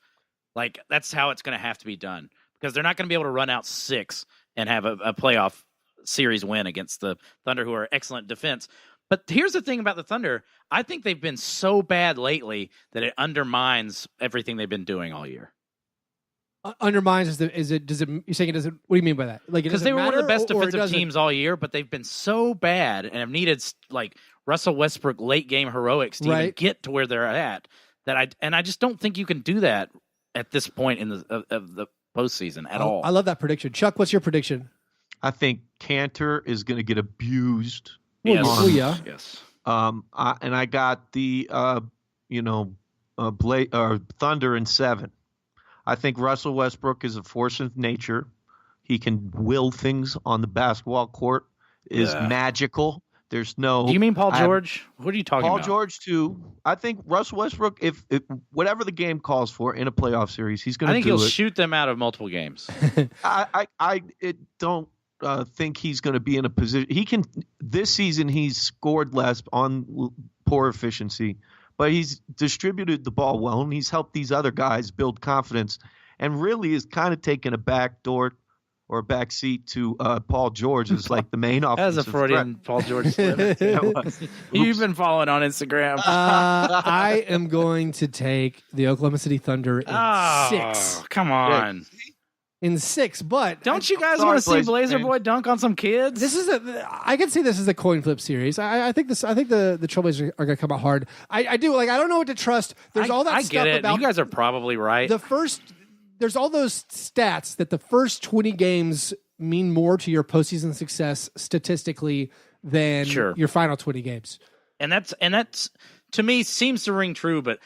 That's how it's going to have to be done, because they're not going to be able to run out 6 and have a playoff series win against the Thunder, who are excellent defense. But here's the thing about the Thunder. I think they've been so bad lately that it undermines everything they've been doing all year. Undermines you're saying it doesn't, what do you mean by that? Because they were one of the best defensive teams all year, but they've been so bad and have needed Russell Westbrook late game heroics to even get to where they're at. I just don't think you can do that at this point in the postseason at all. I love that prediction. Chuck, what's your prediction? I think Cantor is going to get abused. Yes. Yes. And I got the Thunder in 7. I think Russell Westbrook is a force of nature. He can will things on the basketball court. Is magical. There's no. Do you mean Paul George? What are you talking about? Paul George too. I think Russell Westbrook, if whatever the game calls for in a playoff series, he's going to do it. I think he'll shoot them out of multiple games. I don't think he's going to be in a position. He can. This season, he's scored less on poor efficiency, but he's distributed the ball well, and he's helped these other guys build confidence, and really is kind of taken a back door or a back seat to Paul George as the main offensive That was a Freudian threat. Paul George slip. You've been following on Instagram. I am going to take the Oklahoma City Thunder in 6. Come on. in 6, but don't you guys want to see Blazer Boy dunk on some kids? I can see this as a coin flip series. I think the Trailblazers are going to come out hard. I do. Like, I don't know what to trust. There's all that I stuff get it. about You guys are probably right. There's all those stats that the first 20 games mean more to your postseason success statistically than your final 20 games. And that's to me seems to ring true, but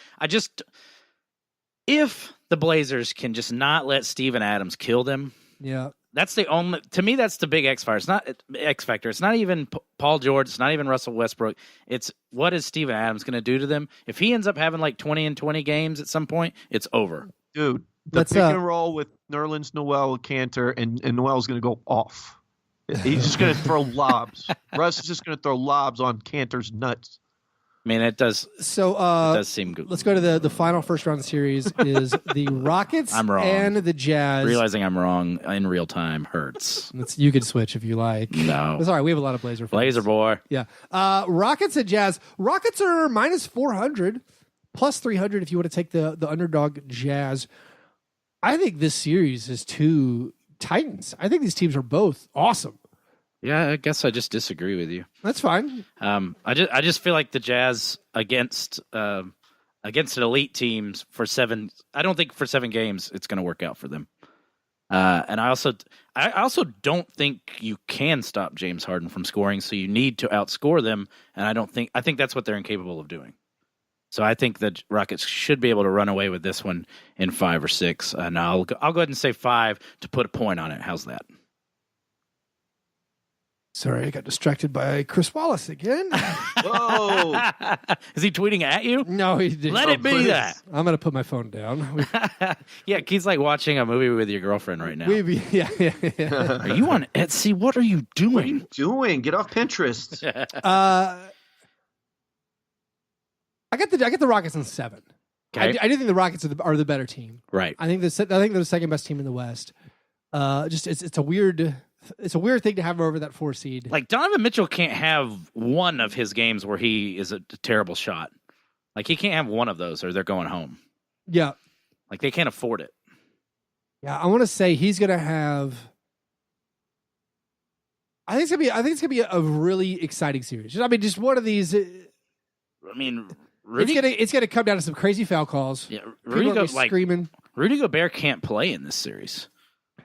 if the Blazers can just not let Steven Adams kill them. Yeah. That's to me, that's the big X factor. It's not even Paul George. It's not even Russell Westbrook. It's what is Steven Adams going to do to them? If he ends up having like 20 and 20 games at some point, it's over. Dude, the pick and roll with Nerlens Noel, Cantor, and Noel's going to go off. He's just going to throw lobs. Russ is just going to throw lobs on Cantor's nuts. I mean, it does. So it does seem good. Let's go to the final first round series. Is the Rockets I'm wrong. and the Jazz? Realizing I'm wrong in real time hurts. You can switch if you like. No, it's all right. We have a lot of Blazer fans. Blazer boy. Yeah. Rockets and Jazz. Rockets are minus 400, plus 300 if you want to take the underdog Jazz. I think this series is two titans. I think these teams are both awesome. Yeah, I guess I just disagree with you. That's fine. I just feel like the Jazz against an elite teams for 7. I don't think for 7 games it's going to work out for them. And I also don't think you can stop James Harden from scoring. So you need to outscore them. And I think that's what they're incapable of doing. So I think the Rockets should be able to run away with this one in 5 or 6. And I'll go ahead and say 5 to put a point on it. How's that? Sorry, I got distracted by Chris Wallace again. Whoa. Is he tweeting at you? No, he didn't. Let it be that. I'm going to put my phone down. Yeah, he's like watching a movie with your girlfriend right now. Yeah. Are you on Etsy? What are you doing? What are you doing? Get off Pinterest. I got the Rockets in 7. Okay. I do think the Rockets are the better team. Right. I think they're the second best team in the West. It's a weird thing to have over that 4 seed. Like Donovan Mitchell can't have one of his games where he is a terrible shot. Like he can't have one of those or they're going home. Yeah. Like they can't afford it. Yeah, I want to say he's going to have. I think it's gonna be a really exciting series. I mean, just one of these. I mean, it's gonna come down to some crazy foul calls. Yeah, screaming. Rudy Gobert can't play in this series.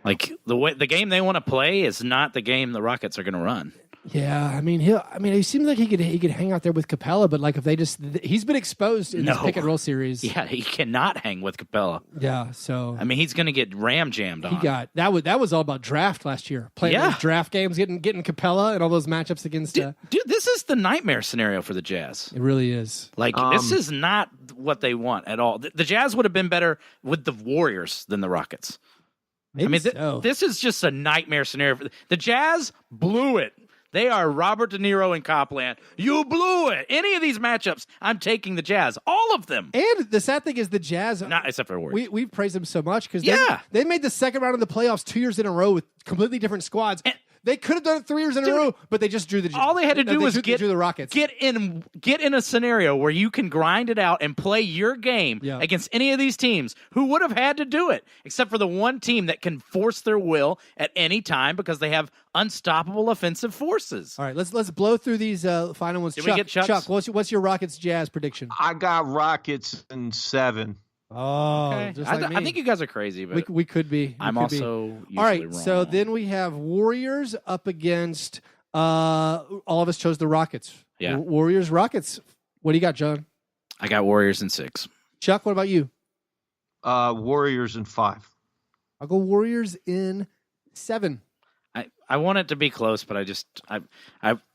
Like the game they want to play is not the game the Rockets are going to run. Yeah, I mean, he seems like he could hang out there with Capella, but like if he's been exposed in this pick and roll series. Yeah, he cannot hang with Capella. Yeah, so I mean, he's going to get ram jammed on. That was all about draft last year, playing those draft games, getting Capella and all those matchups against. Dude, this is the nightmare scenario for the Jazz. It really is. Like this is not what they want at all. The Jazz would have been better with the Warriors than the Rockets. Maybe this is just a nightmare scenario. The Jazz blew it. They are Robert De Niro and Copland. You blew it. Any of these matchups, I'm taking the Jazz. All of them. And the sad thing is the Jazz... Not except for Warriors. We've praised them so much because they made the second round of the playoffs 2 years in a row with completely different squads. They could have done it 3 years in a row, but they just drew the... All they had to do was drew the Rockets. Get in a scenario where you can grind it out and play your game against any of these teams who would have had to do it, except for the one team that can force their will at any time because they have unstoppable offensive forces. All right, let's blow through these final ones. Did we get Chuck? Chuck, what's your Rockets Jazz prediction? I got Rockets in 7. Oh, okay. just like me. I think you guys are crazy, but we could be. I'm also usually all right. wrong. So then we have Warriors up against. All of us chose the Rockets. Yeah, Warriors, Rockets. What do you got, John? I got Warriors in 6. Chuck, what about you? Warriors in 5. I'll go Warriors in 7. I want it to be close, but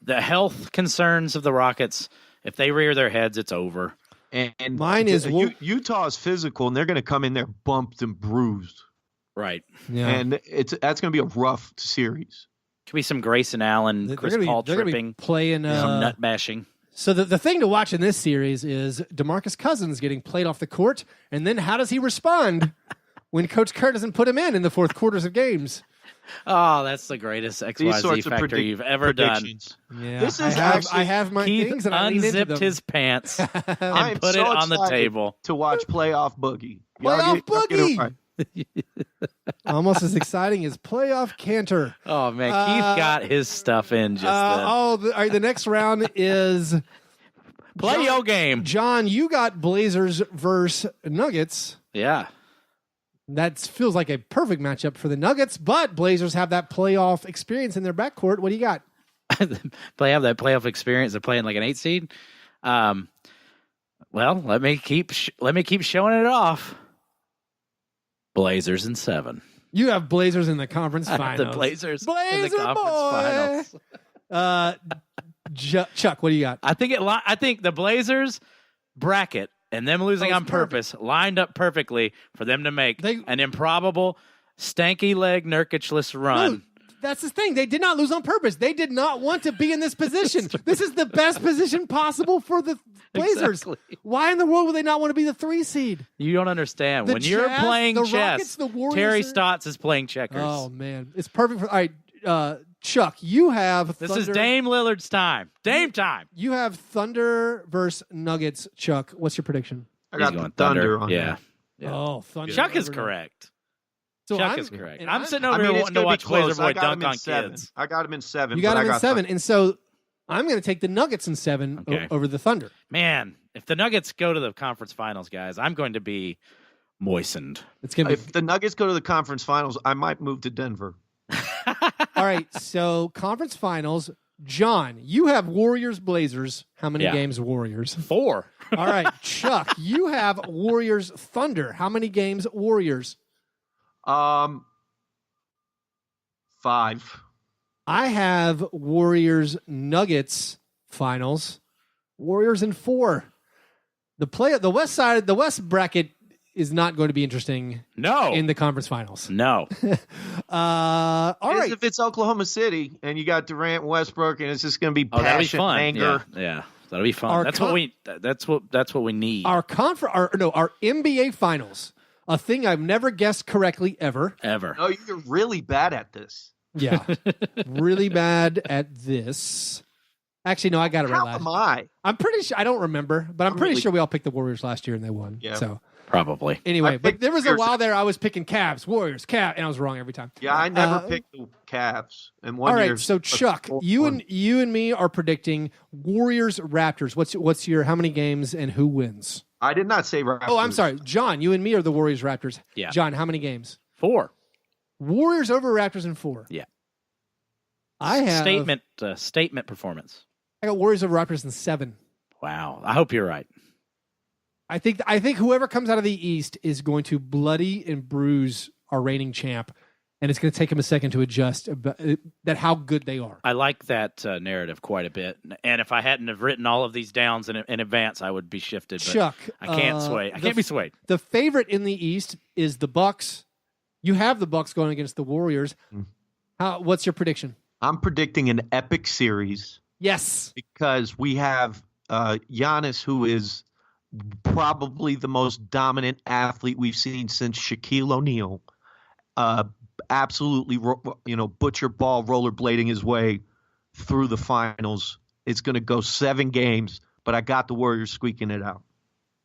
the health concerns of the Rockets. If they rear their heads, it's over. And mine is Utah is physical, and they're going to come in there bumped and bruised. Right. Yeah. And that's going to be a rough series. Could be some Grayson Allen, Chris Paul tripping, playing some nut bashing. So the thing to watch in this series is DeMarcus Cousins getting played off the court, and then how does he respond when Coach Kerr doesn't put him in the fourth quarters of games? Oh, that's the greatest XYZ factor you've ever done. Yeah, this is I have my things and I unzipped his pants and put it on the table to watch Playoff Boogie. Playoff Boogie. Almost as exciting as playoff canter. Oh man, Keith got his stuff in just then. All right, the next round is Play your game. John, you got Blazers versus Nuggets. Yeah. That feels like a perfect matchup for the Nuggets, but Blazers have that playoff experience in their backcourt. What do you got? They have that playoff experience. They're playing like an 8 seed. Well, let me keep showing it off. Blazers in 7. You have Blazers in the conference finals. The Blazers Blazer in the conference finals. Chuck, what do you got? I think the Blazers bracket and them losing on purpose lined up perfectly for them to make an improbable, stanky leg Nurkic-less run. No, that's the thing. They did not lose on purpose. They did not want to be in this position. This is the best position possible for the Blazers. Exactly. Why in the world would they not want to be the 3 seed? You don't understand. When you're playing chess, Rockets, Terry Stotts is playing checkers. Oh, man. It's perfect for... All right, Chuck, you have This is Dame Lillard's time. Dame time. You have Thunder versus Nuggets. Chuck, what's your prediction? I got the Thunder on yeah. Oh, Thunder. Chuck is correct. So Chuck is correct. I'm sitting over here wanting to watch Blazer Boy dunk on 7. kids. I got him in 7. You got him in 7, and so I'm going to take the Nuggets in 7 over the Thunder. Man, if the Nuggets go to the conference finals, guys, I'm going to be moistened. It's going to be... If the Nuggets go to the conference finals, I might move to Denver. All right, so conference finals. John, you have Warriors Blazers. How many games Warriors? 4. All right, Chuck, you have Warriors Thunder. How many games Warriors? 5. I have Warriors Nuggets finals. Warriors in 4. The West bracket is not going to be interesting. No. In the conference finals. No. All right. If it's Oklahoma City and you got Durant, Westbrook, and it's just going to be passion, anger. Yeah. That'll be fun. That's what we need. Our NBA finals. A thing I've never guessed correctly ever. Oh, you're really bad at this. Yeah. Really bad at this. Actually, no, I got it right last year. How am I? I'm pretty sure. I don't remember, but I'm pretty sure we all picked the Warriors last year and they won. Yeah. So probably. Anyway, but there was a while there I was picking Cavs, Warriors, Cavs, and I was wrong every time. Yeah, I never picked the Cavs. And all right, so Chuck, you and me are predicting Warriors Raptors. What's your how many games and who wins? I did not say Raptors. Oh, I'm sorry, John. You and me are the Warriors Raptors. Yeah. John, how many games? 4. Warriors over Raptors in 4. Yeah. I have statement performance. I got Warriors over Raptors in 7. Wow. I hope you're right. I think whoever comes out of the East is going to bloody and bruise our reigning champ, and it's going to take him a second to adjust that how good they are. I like that narrative quite a bit, and if I hadn't have written all of these downs in advance, I would be shifted. But Chuck, I can't sway. I can't be swayed. The favorite in the East is the Bucks. You have the Bucks going against the Warriors. What's your prediction? I'm predicting an epic series. Yes, because we have Giannis, who is probably the most dominant athlete we've seen since Shaquille O'Neal. Absolutely, butcher ball rollerblading his way through the finals. It's going to go 7 games, but I got the Warriors squeaking it out.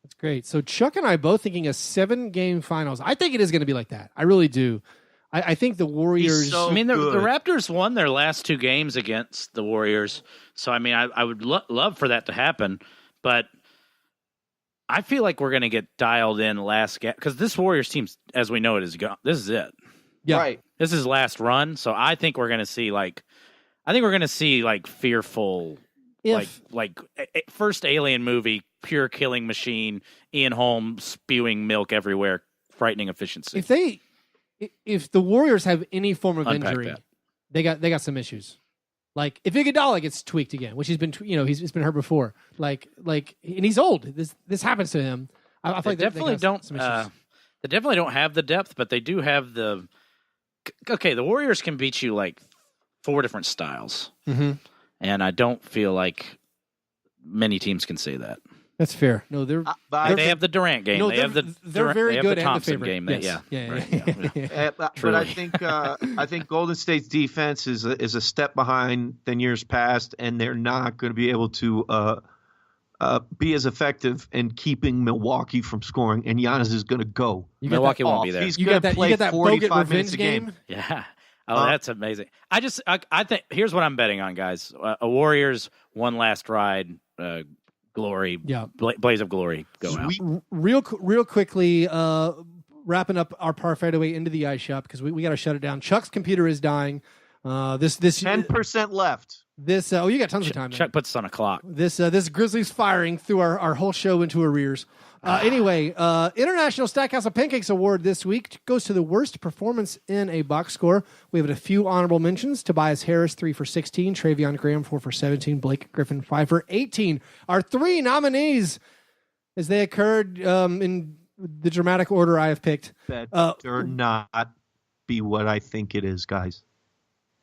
That's great. So Chuck and I both thinking a 7-game finals. I think it is going to be like that. I really do. I think the Warriors. The Raptors won their last 2 games against the Warriors. So, I mean, I would love for that to happen. But I feel like we're going to get dialed in last game. Because this Warriors team, as we know it, is gone. This is it. Yeah. Right. This is last run. So I think we're going to see fearful, like first Alien movie, pure killing machine, Ian Holmes spewing milk everywhere, frightening efficiency. If the Warriors have any form of injury, that. they got some issues. Like if Iguodala gets tweaked again, which he's been he's been hurt before. Like and he's old. This happens to him. I feel like they definitely don't. They definitely don't have the depth, but they do have the. Okay, the Warriors can beat you like 4 different styles, and I don't feel like many teams can say that. That's fair. No, they have the Durant game. No, they're very good. The Thompson and the game. Yes. Yeah. But I think Golden State's defense is a step behind than years past, and they're not going to be able to be as effective in keeping Milwaukee from scoring, and Giannis is going to go. Milwaukee won't be there. He's going to play 45 minutes a game. Yeah. Oh, that's amazing. I think here's what I'm betting on, guys. A Warriors one last ride, glory, blaze of glory go out. Real quickly, wrapping up our par fadeaway into the ice shop because we got to shut it down. Chuck's computer is dying. This 10% left. This you got tons of time. Chuck puts us on a clock. This Grizzlies firing threw our whole show into arrears. Anyway, International Stackhouse of Pancakes Award this week goes to the worst performance in a box score. We have a few honorable mentions. Tobias Harris, 3 for 16. Travion Graham, 4 for 17. Blake Griffin, 5 for 18. Our 3 nominees, as they occurred in the dramatic order I have picked. Better not be what I think it is, guys.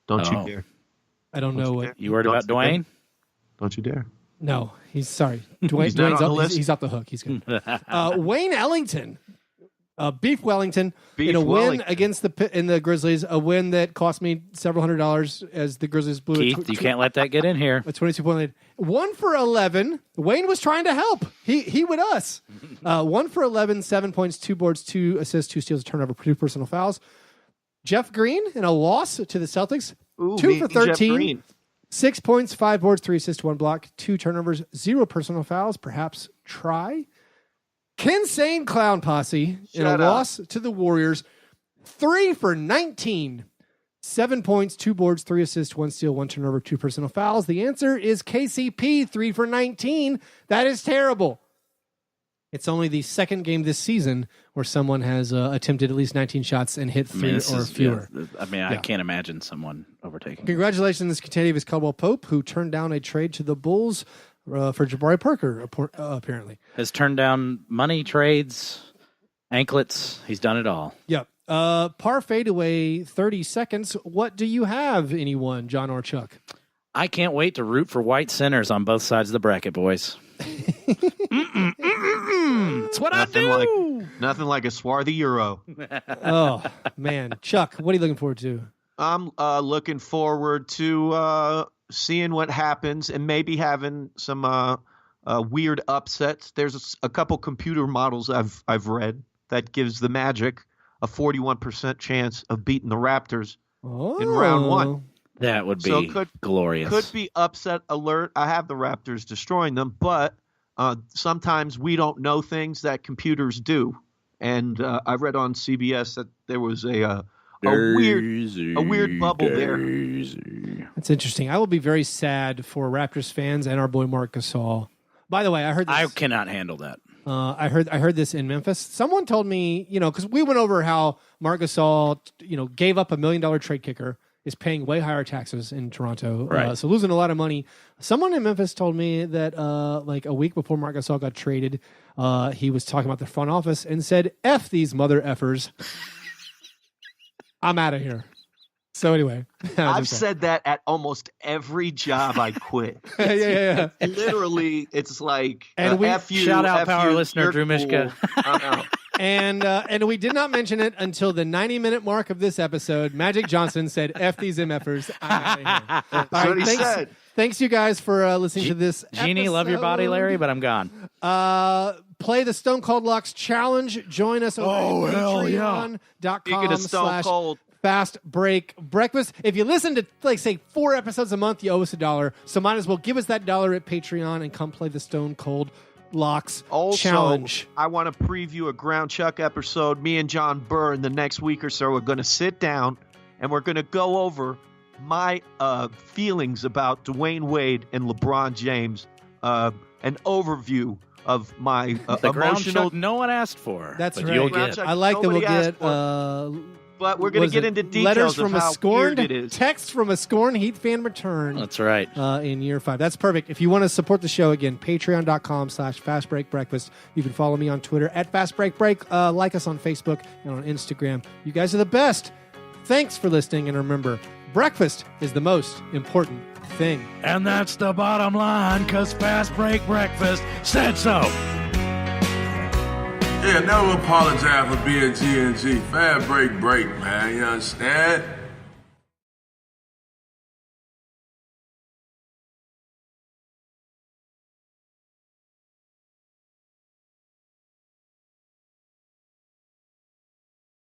Don't you dare. I don't know what. You worried about Dwayne? Don't you dare. No, he's sorry. He's off the hook. He's good. Wayne Ellington, Beef Wellington, in a win against the Grizzlies, a win that cost me several $100 as the Grizzlies blew. Keith, you can't let that get in here. A 22-point lead. 1 for 11. Wayne was trying to help. He with us. 1 for 11, 7 points, 2 boards, 2 assists, 2 steals, a turnover, 2 personal fouls. Jeff Green in a loss to the Celtics. 2 for 13. 6 points, 5 boards, 3 assists, 1 block, 2 turnovers, 0 personal fouls. Perhaps try. Ken Sane Clown Posse in a loss to the Warriors. 3 for 19. 7 points, 2 boards, 3 assists, 1 steal, 1 turnover, 2 personal fouls. The answer is KCP, 3 for 19. That is terrible. It's only the second game this season where someone has attempted at least 19 shots and hit 3 or fewer. I can't imagine someone overtaking. Congratulations to Contavious Caldwell-Pope, who turned down a trade to the Bulls for Jabari Parker, apparently. Has turned down money, trades, anklets. He's done it all. Yep. Par fadeaway, 30 seconds. What do you have, anyone, John or Chuck? I can't wait to root for white centers on both sides of the bracket, boys. It's what I do. Nothing like a swarthy Euro. Oh, man. Chuck, what are you looking forward to? I'm looking forward to seeing what happens and maybe having some weird upsets. There's a couple computer models I've read that gives the Magic a 41% chance of beating the Raptors in round 1. That would be glorious. Could be upset alert. I have the Raptors destroying them, but sometimes we don't know things that computers do. And I read on CBS that there was a weird bubble there. That's interesting. I will be very sad for Raptors fans and our boy Marc Gasol. By the way, I heard this. I cannot handle that. I heard this in Memphis. Someone told me, because we went over how Marc Gasol, gave up $1 million trade kicker, is paying way higher taxes in Toronto, right. So losing a lot of money. Someone in Memphis told me that like a week before Marc Gasol got traded, he was talking about the front office and said, "F these mother effers, I'm out of here." So anyway, I've said that at almost every job I quit. Yeah. Literally, it's like F you. Shout out power listener Drew Mishka. And we did not mention it until the 90-minute mark of this episode. Magic Johnson said, "F these MFers." That's what he said. Thanks, you guys, for listening to this Jeannie, episode. love your body, Larry, but I'm gone. Play the Stone Cold Locks Challenge. Join us over at patreon.com/ Fast Break Breakfast. If you listen to, say 4 episodes a month, you owe us $1. So might as well give us that $1 at Patreon and come play the Stone Cold Locks Challenge. I want to preview a Ground Chuck episode. Me and John Burr in the next week or so are going to sit down and we're going to go over my feelings about Dwyane Wade and LeBron James, an overview of my the Ground Chuck no one asked for. That's right. You'll get. I like that we'll get... But we're going to get into details letters from of how weird it is. Text from a scorned Heat fan return. That's right. In year 5. That's perfect. If you want to support the show, again, patreon.com/fastbreakbreakfast. You can follow me on Twitter at fastbreakbreak. Like us on Facebook and on Instagram. You guys are the best. Thanks for listening. And remember, breakfast is the most important thing. And that's the bottom line, because Fast Break Breakfast said so. Yeah, never apologize for being G&G. Fast break, man. You understand?